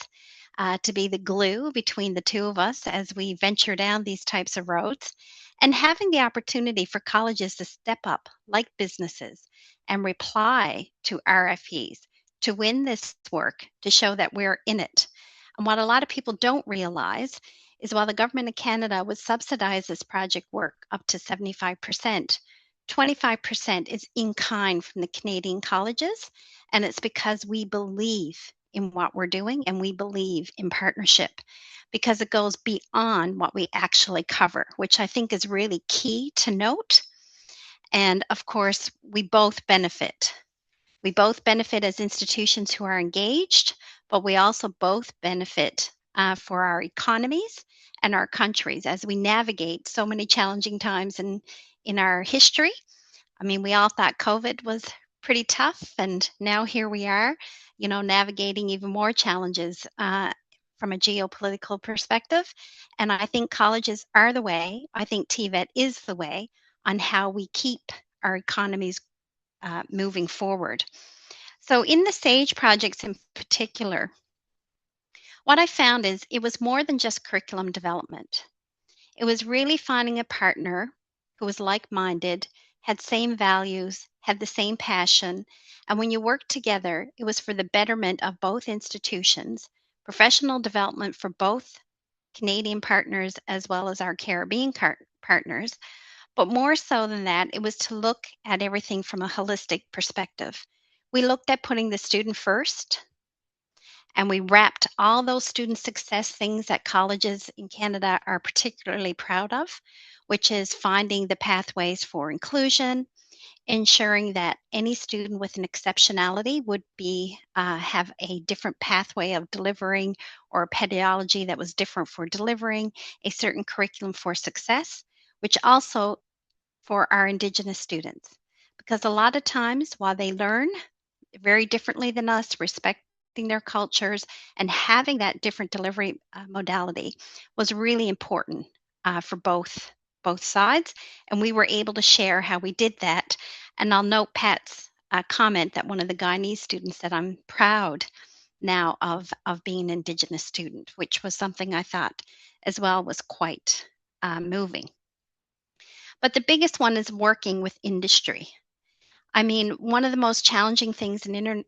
to be the glue between the two of us as we venture down these types of roads, and having the opportunity for colleges to step up like businesses and reply to RFPs to win this work, to show that we're in it. And what a lot of people don't realize is while the government of Canada would subsidize this project work up to 75%, 25% is in kind from the Canadian colleges, and it's because we believe in what we're doing and we believe in partnership, because it goes beyond what we actually cover, which I think is really key to note. And of course, we both benefit. We both benefit as institutions who are engaged, but we also both benefit for our economies and our countries as we navigate so many challenging times in our history. I mean, we all thought COVID was pretty tough, and now here we are, navigating even more challenges from a geopolitical perspective. And I think colleges are the way. I think TVET is the way on how we keep our economies moving forward. So in the SAGE projects in particular, what I found is it was more than just curriculum development. It was really finding a partner who was like-minded, had same values, had the same passion, and when you worked together, it was for the betterment of both institutions, professional development for both Canadian partners as well as our Caribbean partners. But more so than that, it was to look at everything from a holistic perspective. We looked at putting the student first, And we wrapped all those student success things that colleges in Canada are particularly proud of, which is finding the pathways for inclusion, ensuring that any student with an exceptionality would be have a different pathway of delivering or a pedagogy that was different for delivering a certain curriculum for success, which also for our Indigenous students. Because a lot of times while they learn very differently than us, respecting their cultures and having that different delivery modality was really important for both sides. And we were able to share how we did that. And I'll note Pat's comment that one of the Guyanese students said, "I'm proud now of being an Indigenous student," which was something I thought as well was quite moving. But the biggest one is working with industry. I mean, one of the most challenging things in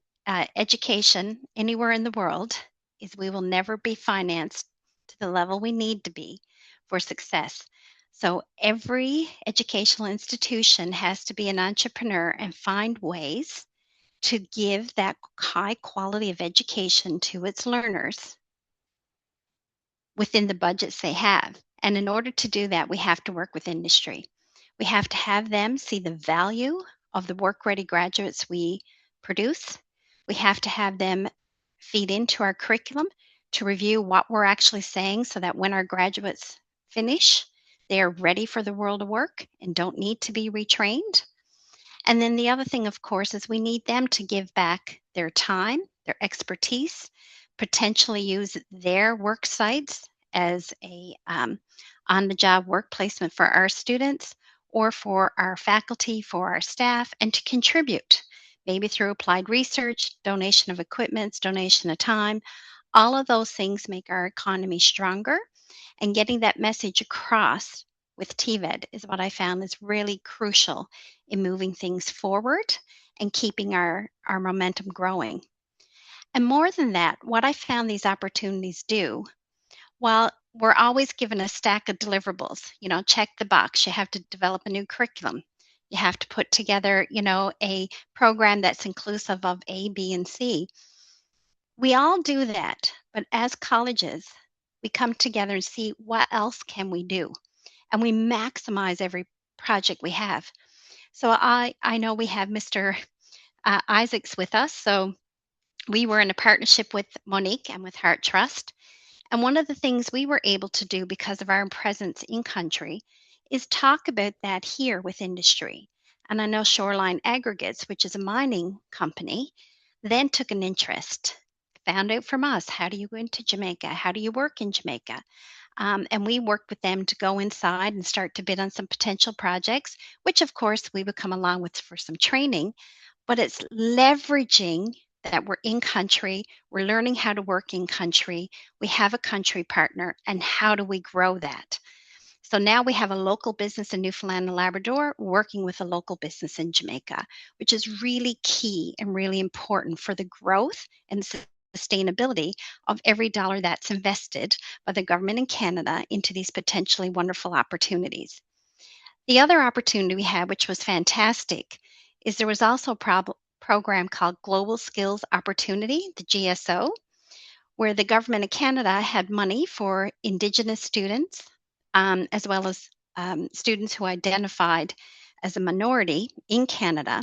education anywhere in the world is we will never be financed to the level we need to be for success. So every educational institution has to be an entrepreneur and find ways to give that high quality of education to its learners within the budgets they have. And in order to do that, we have to work with industry. We have to have them see the value of the work-ready graduates we produce. We have to have them feed into our curriculum to review what we're actually saying so that when our graduates finish, they are ready for the world of work and don't need to be retrained. And then the other thing, of course, is we need them to give back their time, their expertise, potentially use their work sites as a on-the-job work placement for our students or for our faculty, for our staff, and to contribute, maybe through applied research, donation of equipment, donation of time. All of those things make our economy stronger, and getting that message across with TVET is what I found is really crucial in moving things forward and keeping our momentum growing. And more than that, what I found these opportunities do, while we're always given a stack of deliverables, check the box, you have to develop a new curriculum. You have to put together, a program that's inclusive of A, B, and C. We all do that, but as colleges, we come together and see what else can we do, and we maximize every project we have. So I know we have Mr. Isaacs with us. So we were in a partnership with Monique and with Heart Trust. And one of the things we were able to do because of our presence in country is talk about that here with industry. And I know Shoreline Aggregates, which is a mining company, then took an interest, found out from us, how do you go into Jamaica? How do you work in Jamaica? And we worked with them to go inside and start to bid on some potential projects, which of course we would come along with for some training, but it's leveraging that we're in country, we're learning how to work in country, we have a country partner, and how do we grow that? So now we have a local business in Newfoundland and Labrador working with a local business in Jamaica, which is really key and really important for the growth and sustainability of every dollar that's invested by the government in Canada into these potentially wonderful opportunities. The other opportunity we had, which was fantastic, is there was also a program called Global Skills Opportunity, the GSO, where the government of Canada had money for Indigenous students, as well as students who identified as a minority in Canada,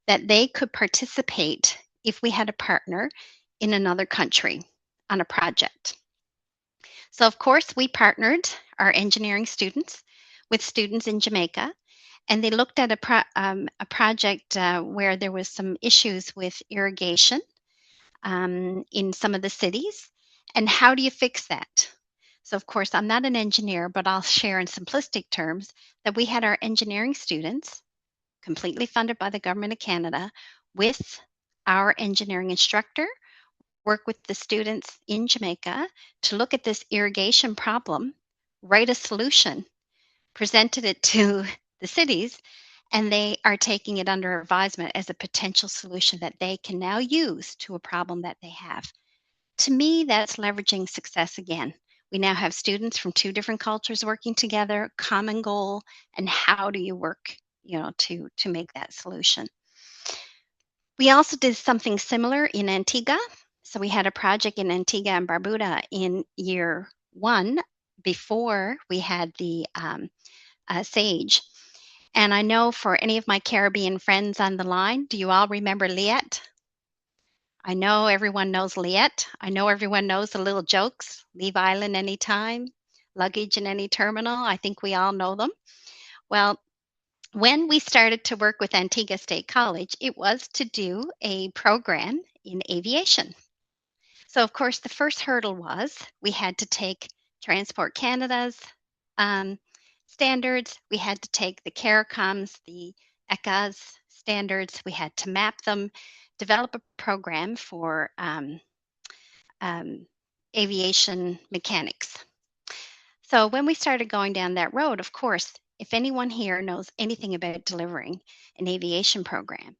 that they could participate if we had a partner in another country on a project. So, of course, we partnered our engineering students with students in Jamaica, and they looked at a project where there was some issues with irrigation in some of the cities, and how do you fix that? So, of course, I'm not an engineer, but I'll share in simplistic terms that we had our engineering students, completely funded by the Government of Canada, with our engineering instructor, work with the students in Jamaica to look at this irrigation problem, write a solution, presented it to the cities, and they are taking it under advisement as a potential solution that they can now use to a problem that they have. To me, that's leveraging success again. We now have students from two different cultures working together, common goal, and how do you work, to make that solution. We also did something similar in Antigua. So we had a project in Antigua and Barbuda in year 1 before we had the SAGE. And I know for any of my Caribbean friends on the line, do you all remember Liet? I know everyone knows Liet. I know everyone knows the little jokes, leave island anytime, luggage in any terminal. I think we all know them. Well, when we started to work with Antigua State College, it was to do a program in aviation. So, of course, the first hurdle was we had to take Transport Canada's standards, we had to take the CARICOM's, the ECA's standards, we had to map them, develop a program for aviation mechanics. So, when we started going down that road, of course, if anyone here knows anything about delivering an aviation program,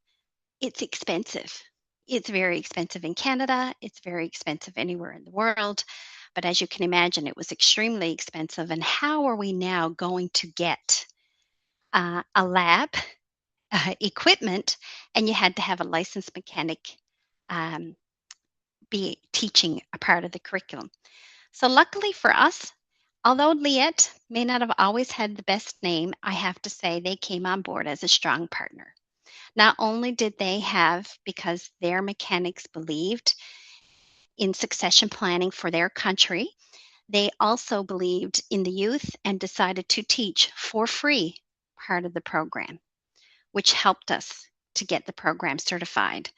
it's expensive. It's very expensive in Canada. It's very expensive anywhere in the world. But as you can imagine, it was extremely expensive. And how are we now going to get a lab, equipment, and you had to have a licensed mechanic be teaching a part of the curriculum? So luckily for us, although Liet may not have always had the best name, I have to say they came on board as a strong partner. Not only did they have, because their mechanics believed in succession planning for their country, they also believed in the youth and decided to teach for free part of the program, which helped us to get the program certified.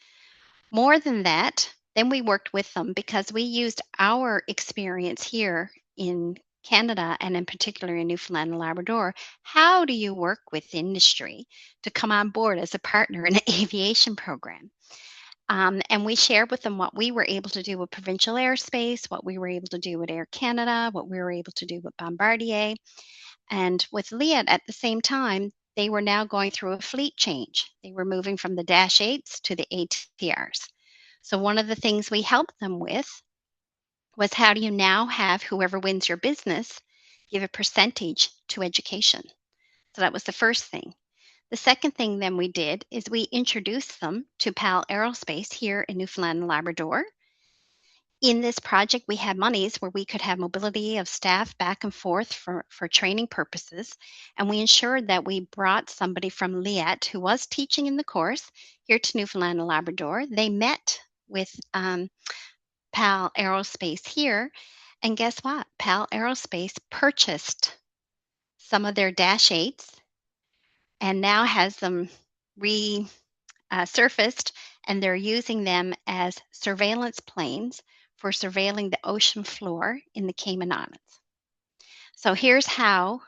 More than that, then we worked with them because we used our experience here in Canada and in particular in Newfoundland and Labrador. How do you work with industry to come on board as a partner in an aviation program? And we shared with them what we were able to do with provincial airspace, what we were able to do with Air Canada, what we were able to do with Bombardier. And with Liat at the same time, they were now going through a fleet change. They were moving from the Dash 8s to the ATRs. So one of the things we helped them with was how do you now have whoever wins your business give a percentage to education? So that was the first thing. The second thing then we did is we introduced them to PAL Aerospace here in Newfoundland and Labrador. In this project, we had monies where we could have mobility of staff back and forth for training purposes. And we ensured that we brought somebody from Liat who was teaching in the course here to Newfoundland and Labrador. They met with PAL Aerospace here. And guess what? PAL Aerospace purchased some of their Dash 8s and now has them resurfaced, and they're using them as surveillance planes for surveilling the ocean floor in the Cayman Islands. So here's how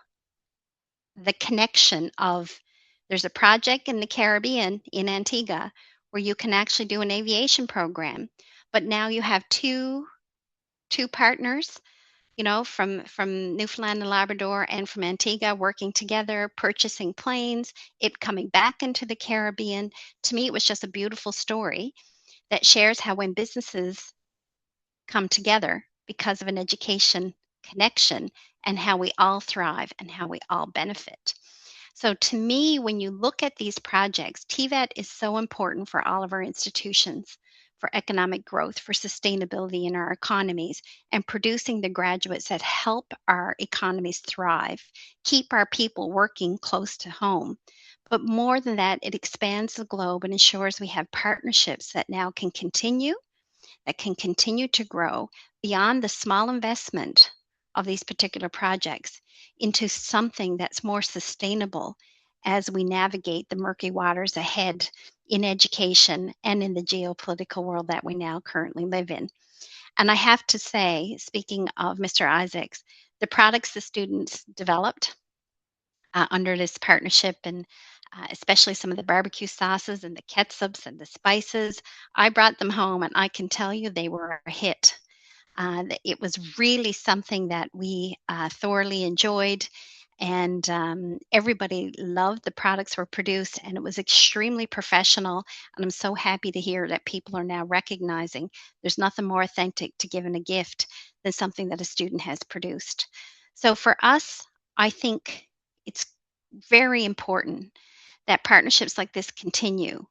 the connection of there's a project in the Caribbean in Antigua where you can actually do an aviation program, but now you have two partners, you know, from Newfoundland and Labrador and from Antigua working together, purchasing planes, it coming back into the Caribbean. To me, it was just a beautiful story that shares how when businesses come together because of an education connection and how we all thrive and how we all benefit. So to me, when you look at these projects, TVET is so important for all of our institutions, for economic growth, for sustainability in our economies, and producing the graduates that help our economies thrive, keep our people working close to home. But more than that, it expands the globe and ensures we have partnerships that now can continue, to grow beyond the small investment of these particular projects into something that's more sustainable as we navigate the murky waters ahead in education and in the geopolitical world that we now currently live in. And I have to say, speaking of Mr. Isaacs, the products the students developed under this partnership and especially some of the barbecue sauces and the ketchups and the spices. I brought them home and I can tell you they were a hit. It was really something that we thoroughly enjoyed, and everybody loved the products were produced, and it was extremely professional. And I'm so happy to hear that people are now recognizing there's nothing more authentic to giving a gift than something that a student has produced. So for us, I think it's very important that partnerships like this continue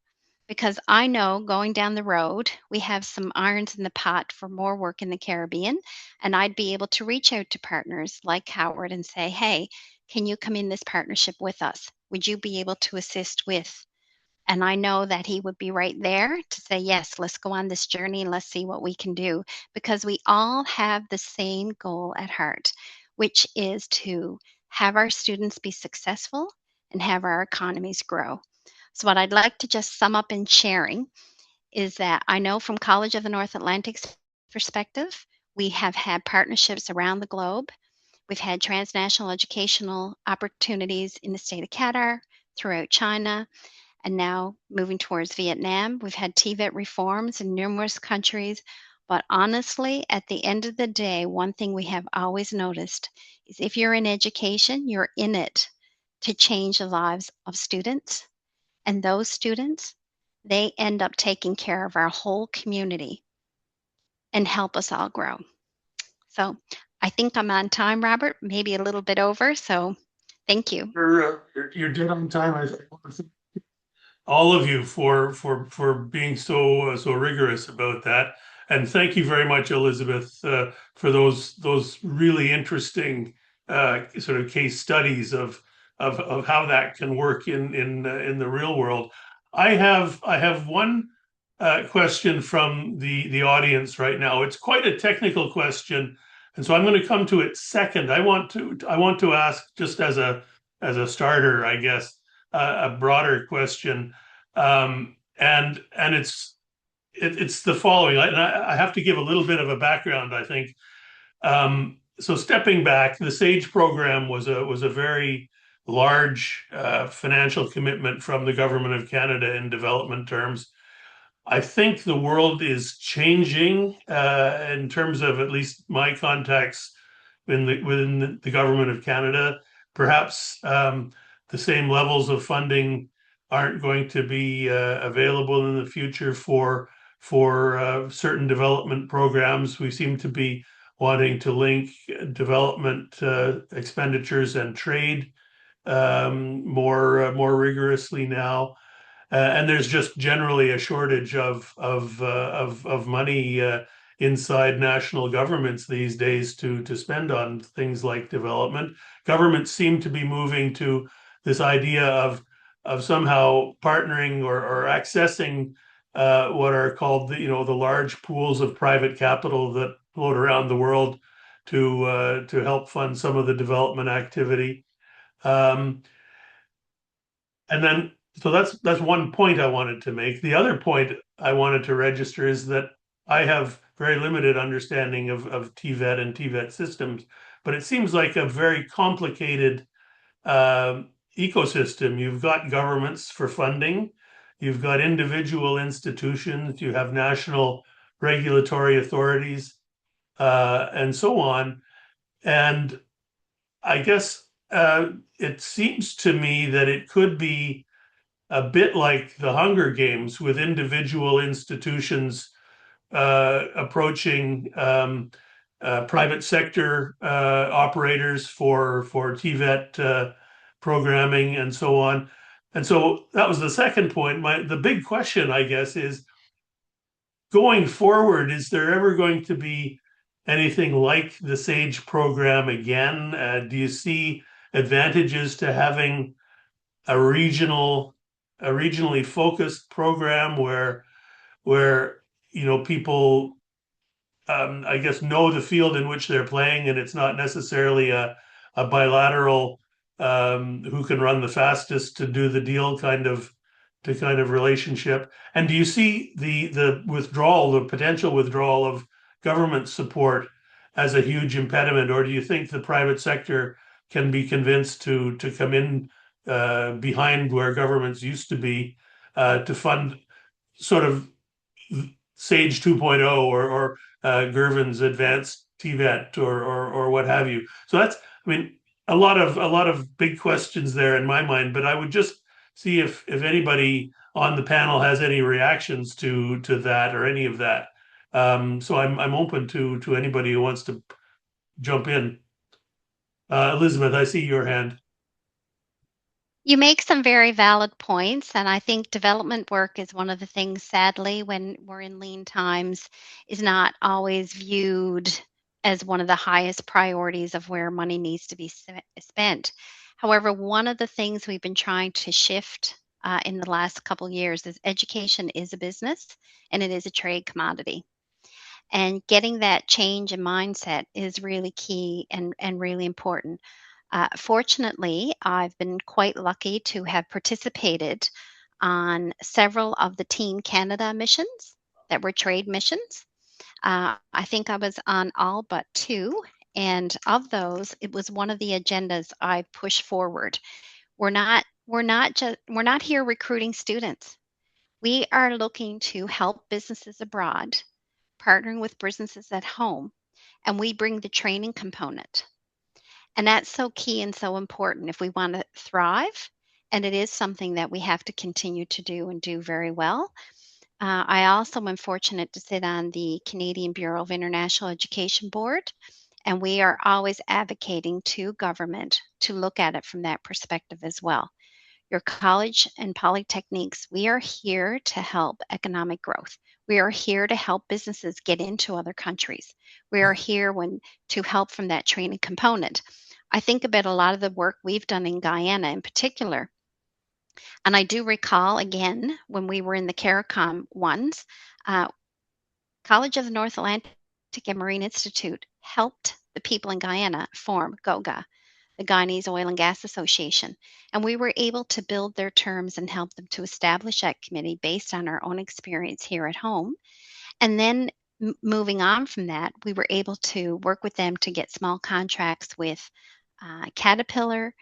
because I know going down the road, we have some irons in the pot for more work in the Caribbean. And I'd be able to reach out to partners like Howard and say, hey, can you come in this partnership with us? Would you be able to assist with? And I know that he would be right there to say, yes, let's go on this journey and let's see what we can do. Because we all have the same goal at heart, which is to have our students be successful and have our economies grow. So, what I'd like to just sum up in sharing is that I know from College of the North Atlantic's perspective, we have had partnerships around the globe. We've had transnational educational opportunities in the state of Qatar, throughout China, and now moving towards Vietnam. We've had TVET reforms in numerous countries. But honestly, at the end of the day, one thing we have always noticed is if you're in education, you're in it to change the lives of students. And those students, they end up taking care of our whole community and help us all grow. So I think I'm on time, Robert, maybe a little bit over. So thank you. You're dead on time. I want to thank all of you for being so rigorous about that, and thank you very much, Elizabeth, for those really interesting sort of case studies of how that can work in the real world. I have one question from the audience right now. It's quite a technical question, and so I'm going to come to it second. I want to ask, just as a starter, I guess, a broader question, and it's the following. I have to give a little bit of a background, I think. So stepping back, the SAGE program was a very large financial commitment from the government of Canada in development terms. I think the world is changing in terms of at least my contacts within the government of Canada. Perhaps the same levels of funding aren't going to be available in the future for certain development programs. We seem to be wanting to link development expenditures and trade more rigorously now. And there's just generally a shortage of money inside national governments these days to spend on things like development. Governments seem to be moving to this idea of somehow partnering or accessing what are called the large pools of private capital that float around the world to help fund some of the development activity. Um, and then, so that's one point I wanted to make. The other point I wanted to register is that I have very limited understanding of TVET and TVET systems, but it seems like a very complicated uh, ecosystem. You've got governments for funding, you've got individual institutions, you have national regulatory authorities, and so on. And I guess it seems to me that it could be a bit like the Hunger Games, with individual institutions approaching private sector operators for TVET programming and so on. And so that was the second point. The big question, I guess, is going forward, is there ever going to be anything like the SAGE program again? Do you see advantages to having a regionally focused program where people I guess know the field in which they're playing, and it's not necessarily a bilateral who can run the fastest to do the deal kind of relationship? And do you see the potential withdrawal of government support as a huge impediment, or do you think the private sector can be convinced to come in behind where governments used to be to fund sort of SAGE 2.0 or Gervin's advanced TVET or what have you? So that's, I mean, a lot of big questions there in my mind, but I would just see if anybody on the panel has any reactions to that or any of that. So I'm open to anybody who wants to jump in. Elizabeth, I see your hand. You make some very valid points, and I think development work is one of the things, sadly, when we're in lean times, is not always viewed as one of the highest priorities of where money needs to be spent. However, one of the things we've been trying to shift in the last couple years is education is a business and it is a trade commodity. And getting that change in mindset is really key and really important. Fortunately, I've been quite lucky to have participated on several of the Team Canada missions that were trade missions. I think I was on all but two. And of those, it was one of the agendas I pushed forward. We're not here recruiting students. We are looking to help businesses abroad, partnering with businesses at home, and we bring the training component. And that's so key and so important if we want to thrive. And it is something that we have to continue to do and do very well. I also am fortunate to sit on the Canadian Bureau of International Education Board, and we are always advocating to government to look at it from that perspective as well. Your college and polytechniques, we are here to help economic growth. We are here to help businesses get into other countries. We are here to help from that training component. I think about a lot of the work we've done in Guyana in particular. And I do recall, again, when we were in the CARICOM ones, uh, College of the North Atlantic and Marine Institute helped the people in Guyana form GOGA, the Guyanese Oil and Gas Association. And we were able to build their terms and help them to establish that committee based on our own experience here at home. And then moving on from that, we were able to work with them to get small contracts with Caterpillar,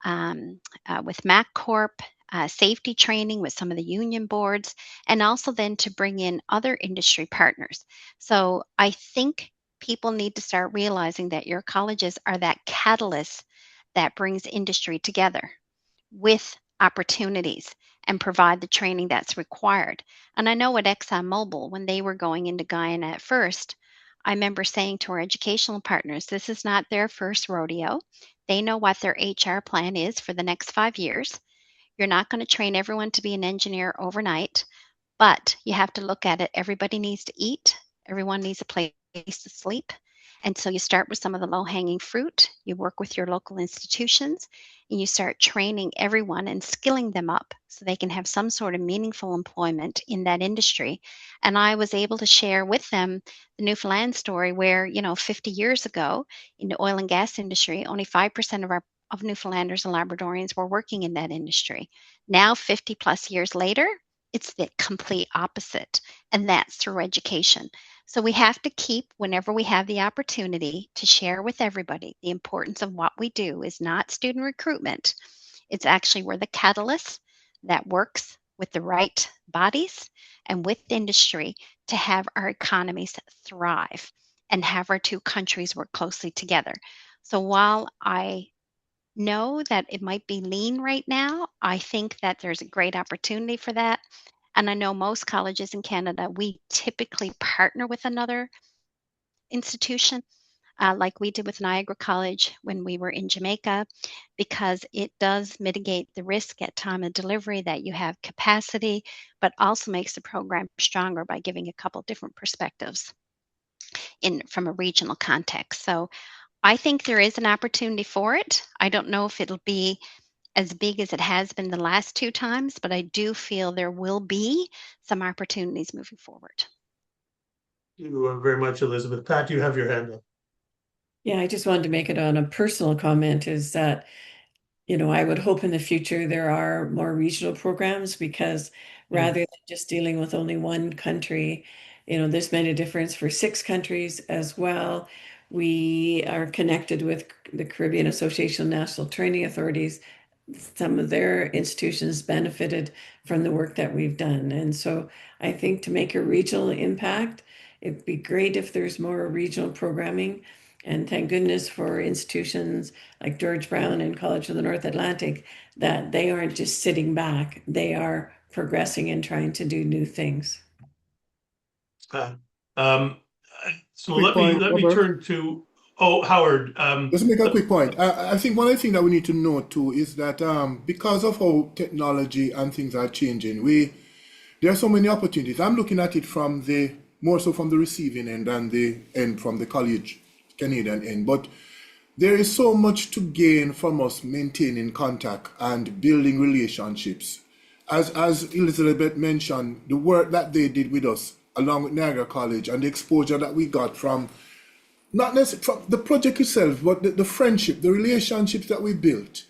with MacCorp, safety training with some of the union boards, and also then to bring in other industry partners. So I think people need to start realizing that your colleges are that catalyst that brings industry together with opportunities and provide the training that's required. And I know at ExxonMobil, when they were going into Guyana at first, I remember saying to our educational partners, this is not their first rodeo. They know what their HR plan is for the next 5 years. You're not going to train everyone to be an engineer overnight, but you have to look at it. Everybody needs to eat, everyone needs a place to sleep. And so you start with some of the low hanging fruit. You work with your local institutions and you start training everyone and skilling them up so they can have some sort of meaningful employment in that industry. And I was able to share with them the Newfoundland story where, 50 years ago in the oil and gas industry, only 5% of Newfoundlanders and Labradorians were working in that industry. Now, 50 plus years later, it's the complete opposite, and that's through education. So we have to keep, whenever we have the opportunity, to share with everybody the importance of what we do is not student recruitment. It's actually we're the catalyst that works with the right bodies and with industry to have our economies thrive and have our two countries work closely together. So while I know that it might be lean right now, I think that there's a great opportunity for that. And I know most colleges in Canada, we typically partner with another institution, like we did with Niagara College when we were in Jamaica, because it does mitigate the risk at time of delivery that you have capacity, but also makes the program stronger by giving a couple different perspectives in from a regional context. So I think there is an opportunity for it. I don't know if it'll be as big as it has been the last two times, but I do feel there will be some opportunities moving forward. Thank you very much, Elizabeth. Pat, you have your hand up. Yeah, I just wanted to make it on a personal comment is that I would hope in the future there are more regional programs because rather than just dealing with only one country, this made a difference for 6 countries as well. We are connected with the Caribbean Association of National Training Authorities. Some of their institutions benefited from the work that we've done. And so I think to make a regional impact, it'd be great if there's more regional programming. And thank goodness for institutions like George Brown and College of the North Atlantic that they aren't just sitting back, they are progressing and trying to do new things. Uh, um, so Quick let me point, let me Robert. turn to Oh, Howard, Just to make a quick point, I think one of the things that we need to note too is that because of how technology and things are changing, there are so many opportunities. I'm looking at it from the more so from the receiving end than the end from the college Canadian end. But there is so much to gain from us maintaining contact and building relationships. As Elizabeth mentioned, the work that they did with us along with Niagara College and the exposure that we got from not necessarily from the project itself, but the friendship, the relationships that we built,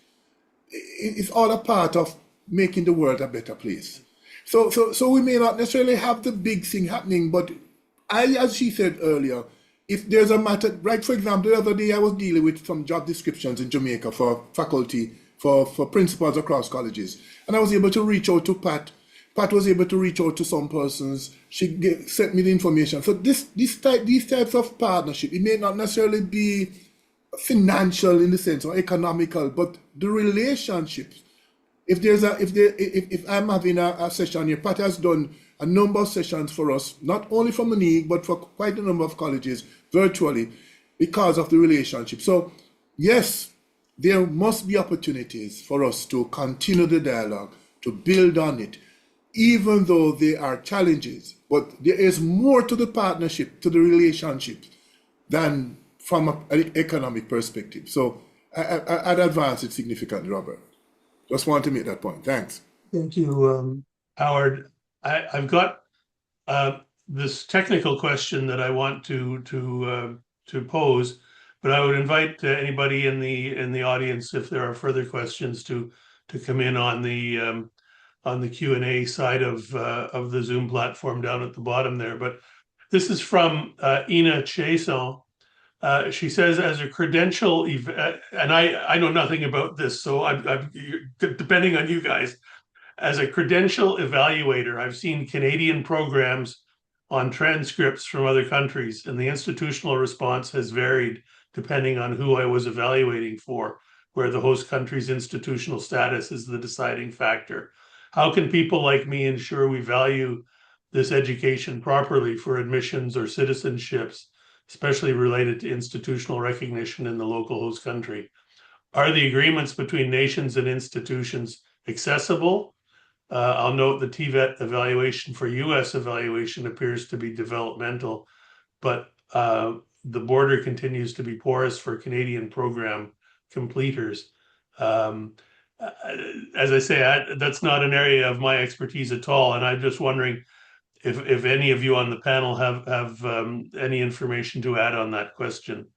it's all a part of making the world a better place. So we may not necessarily have the big thing happening, but as she said earlier, if there's a matter, right, for example, the other day I was dealing with some job descriptions in Jamaica for faculty, for principals across colleges, and I was able to reach out to Pat. Pat was able to reach out to some persons. She sent me the information. So these types of partnership, it may not necessarily be financial in the sense or economical, but the relationships. If I'm having a session here, Pat has done a number of sessions for us, not only from Monique, but for quite a number of colleges virtually because of the relationship. So yes, there must be opportunities for us to continue the dialogue, to build on it, even though there are challenges. But there is more to the partnership, to the relationship, than from an economic perspective. So I'd advance it significantly, Robert. Just want to make that point. Thanks. thank you, Howard. I've got this technical question that I want to pose, but I would invite anybody in the audience, if there are further questions, to come in on the Q&A side of the Zoom platform down at the bottom there. But this is from Ina Chason. She says, as a credential, and I know nothing about this, so I'm depending on you guys. As a credential evaluator, I've seen Canadian programs on transcripts from other countries, and the institutional response has varied depending on who I was evaluating for, where the host country's institutional status is the deciding factor. How can people like me ensure we value this education properly for admissions or citizenships, especially related to institutional recognition in the local host country? Are the agreements between nations and institutions accessible? I'll note the TVET evaluation for US evaluation appears to be developmental, but the border continues to be porous for Canadian program completers. As I say, that's not an area of my expertise at all, and I'm just wondering if any of you on the panel have any information to add on that question.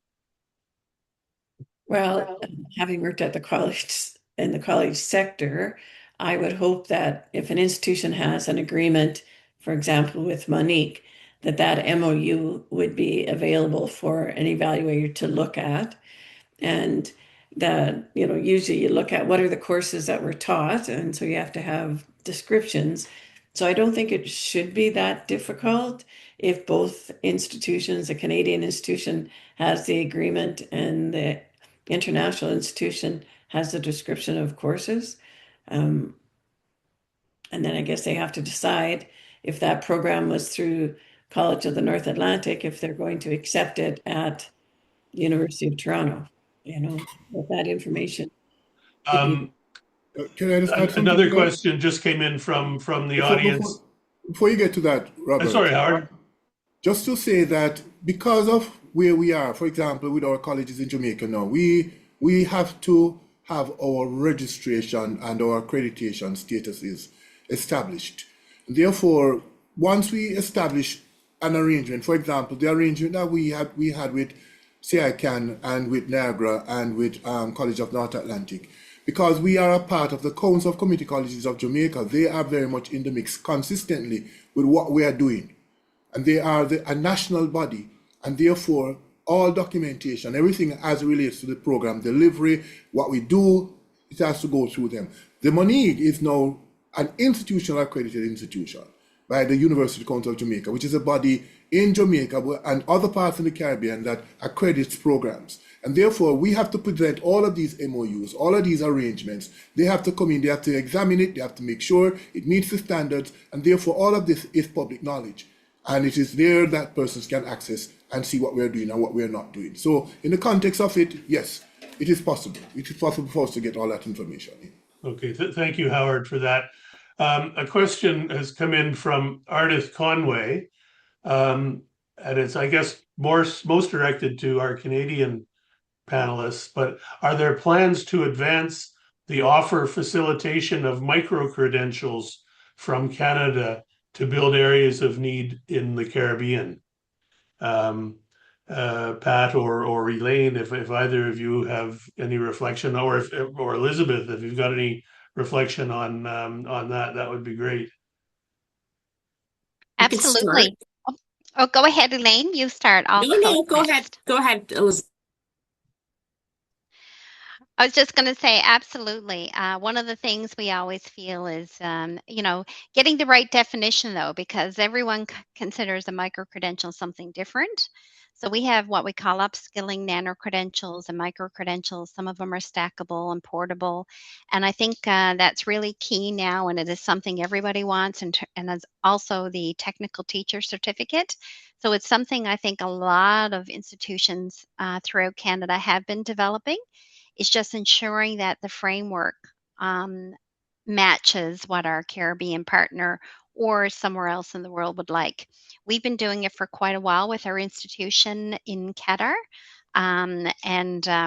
Well, having worked at the college in the college sector, I would hope that if an institution has an agreement, for example, with Monique, that MOU would be available for an evaluator to look at. And that, usually you look at what are the courses that were taught, and so you have to have descriptions. So I don't think it should be that difficult if both institutions, the Canadian institution has the agreement and the international institution has the description of courses. And then I guess they have to decide if that program was through College of the North Atlantic, if they're going to accept it at the University of Toronto, with that information. Um, Can I just add something another to that? question just came in from the audience. Before you get to that, Robert. Sorry, Howard. Just to say that because of where we are, for example, with our colleges in Jamaica now, we have to have our registration and our accreditation statuses established. Therefore, once we establish an arrangement, for example, the arrangement that we had with CICan and with Niagara and with College of North Atlantic, because we are a part of the Council of Community Colleges of Jamaica, they are very much in the mix consistently with what we are doing. And they are a national body, and therefore all documentation, everything as it relates to the program delivery, what we do, it has to go through them. The Monique is now an institutional accredited institution by the University Council of Jamaica, which is a body in Jamaica and other parts in the Caribbean that accredits programs. And therefore, we have to present all of these MOUs, all of these arrangements. They have to come in, they have to examine it, they have to make sure it meets the standards, and therefore all of this is public knowledge. And it is there that persons can access and see what we're doing and what we're not doing. So in the context of it, yes, it is possible. It is possible for us to get all that information in. Okay, thank you, Howard, for that. A question has come in from Ardith Conway, and it's, I guess, most directed to our Canadian panelists, but are there plans to advance the offer facilitation of micro-credentials from Canada to build areas of need in the Caribbean? Pat or Elaine, if either of you have any reflection, or Elizabeth, if you've got any reflection on that, that would be great. I can start. Absolutely. Oh, go ahead, Elaine. You start. No, go ahead. Next. Go ahead, Elizabeth. I was just going to say, absolutely. One of the things we always feel is, getting the right definition, though, because everyone considers a micro-credential something different. So we have what we call upskilling nano-credentials and micro-credentials. Some of them are stackable and portable. And I think that's really key now, and it is something everybody wants, and as also the technical teacher certificate. So it's something I think a lot of institutions throughout Canada have been developing. It's just ensuring that the framework matches what our Caribbean partner or somewhere else in the world would like. We've been doing it for quite a while with our institution in Qatar and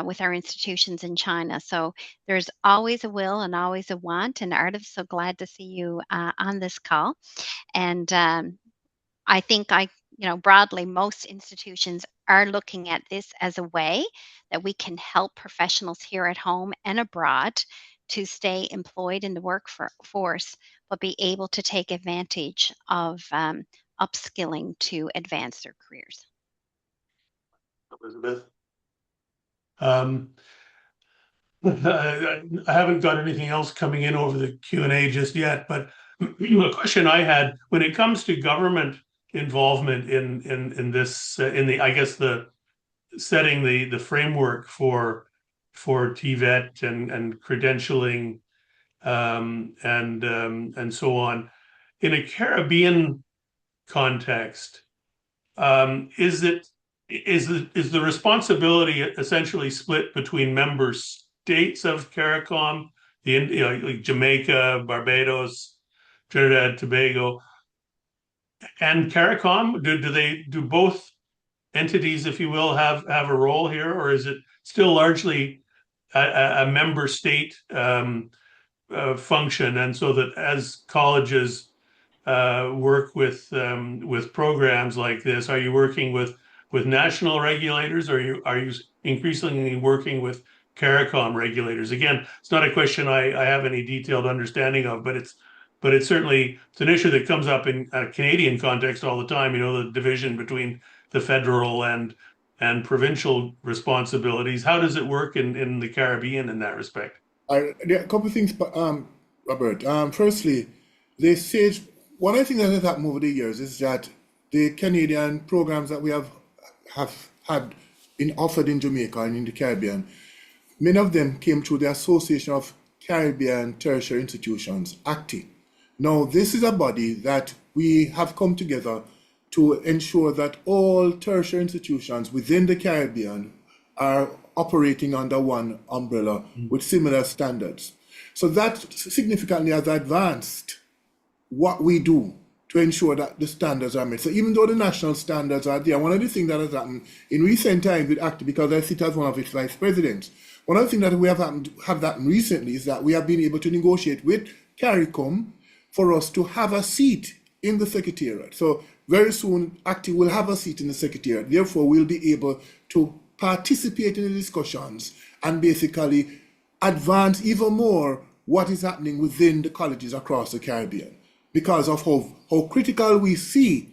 with our institutions in China. So there's always a will and always a want. And Ardith, so glad to see you on this call. And I think broadly, most institutions are looking at this as a way that we can help professionals here at home and abroad to stay employed in the workforce, but be able to take advantage of upskilling to advance their careers. Elizabeth? I haven't got anything else coming in over the Q&A just yet, but a question I had, when it comes to government involvement in this, I guess the setting the framework for TVET and credentialing and so on, in a Caribbean context, is the responsibility essentially split between member states of CARICOM, like Jamaica, Barbados, Trinidad, Tobago, and CARICOM? Do both entities, if you will, have a role here, or is it still largely a member state function? And so that as colleges work with programs like this, are you working with national regulators, or are you increasingly working with CARICOM regulators? Again, it's not a question I have any detailed understanding of, but it's certainly an issue that comes up in a Canadian context all the time. The division between the federal and provincial responsibilities. How does it work in the Caribbean in that respect? There are a couple of things, Robert. Firstly, one of the things that has happened over the years is that the Canadian programs that we have had been offered in Jamaica and in the Caribbean, many of them came through the Association of Caribbean Tertiary Institutions, ACTI. Now, this is a body that we have come together to ensure that all tertiary institutions within the Caribbean are operating under one umbrella with similar standards. So that significantly has advanced what we do to ensure that the standards are met. So even though the national standards are there, one of the things that has happened in recent times with ACTI, because I sit as one of its vice presidents, one of the things that we have happened recently is that we have been able to negotiate with CARICOM for us to have a seat in the Secretariat. So very soon, ACTI will have a seat in the Secretariat. Therefore, we'll be able to participate in the discussions and basically advance even more what is happening within the colleges across the Caribbean, because of how critical we see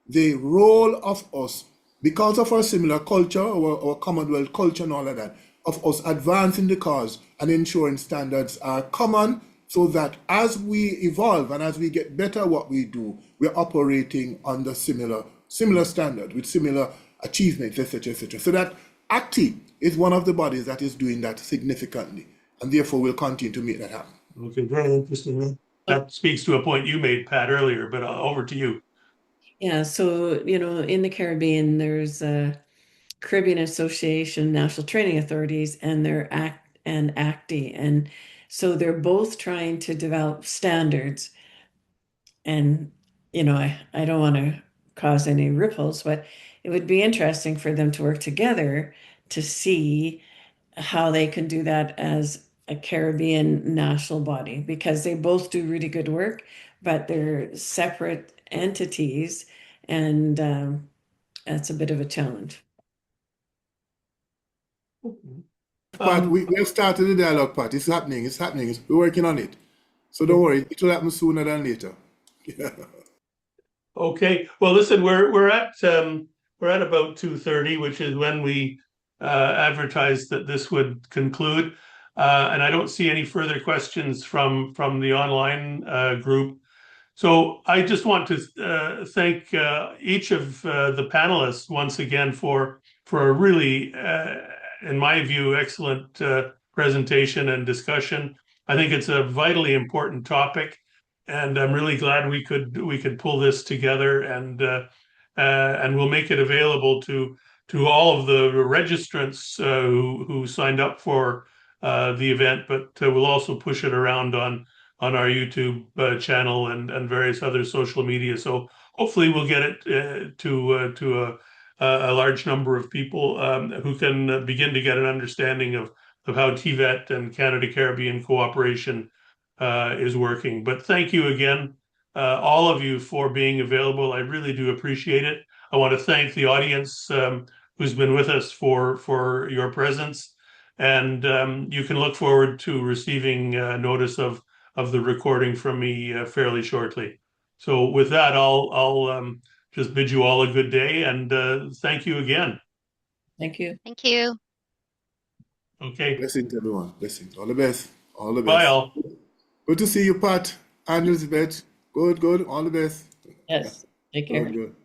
the role of us, because of our similar culture, our Commonwealth culture and all of that, of us advancing the cause and ensuring standards are common, so that as we evolve and as we get better at what we do, we're operating under similar standard with similar achievements, etc., etc. So that ACTI is one of the bodies that is doing that significantly, and therefore we'll continue to make that happen. Okay, very interesting. That speaks to a point you made, Pat, earlier, but over to you. Yeah, so, in the Caribbean, there's Caribbean Association National Training Authorities, and they're ACTI. And so they're both trying to develop standards. And, I don't want to cause any ripples, but it would be interesting for them to work together to see how they can do that as a Caribbean national body, because they both do really good work, but they're separate entities, and that's a bit of a challenge. Pat, Um, we have started the dialogue, Pat. It's happening. It's happening. We're working on it. So don't worry. It will happen sooner than later. Okay. Well, listen, we're at about 2:30, which is when we advertised that this would conclude. And I don't see any further questions from the online group. So I just want to thank each of the panelists once again for a really, in my view, excellent presentation and discussion. I think it's a vitally important topic, and I'm really glad we could pull this together, and we'll make it available to all of the registrants who signed up for the event, but we'll also push it around on our YouTube channel and various other social media. So hopefully we'll get it to a large number of people who can begin to get an understanding of how TVET and Canada Caribbean cooperation is working. But thank you again, all of you, for being available. I really do appreciate it. I want to thank the audience who's been with us for your presence. And you can look forward to receiving notice of the recording from me fairly shortly. So with that, I'll just bid you all a good day, and thank you again. Thank you. Thank you. Okay, Blessings, everyone. Blessings. All the best. All the bye best. all. Good to see you, Pat and Elizabeth. Good, good. All the best. Yes. Take care. Good, good.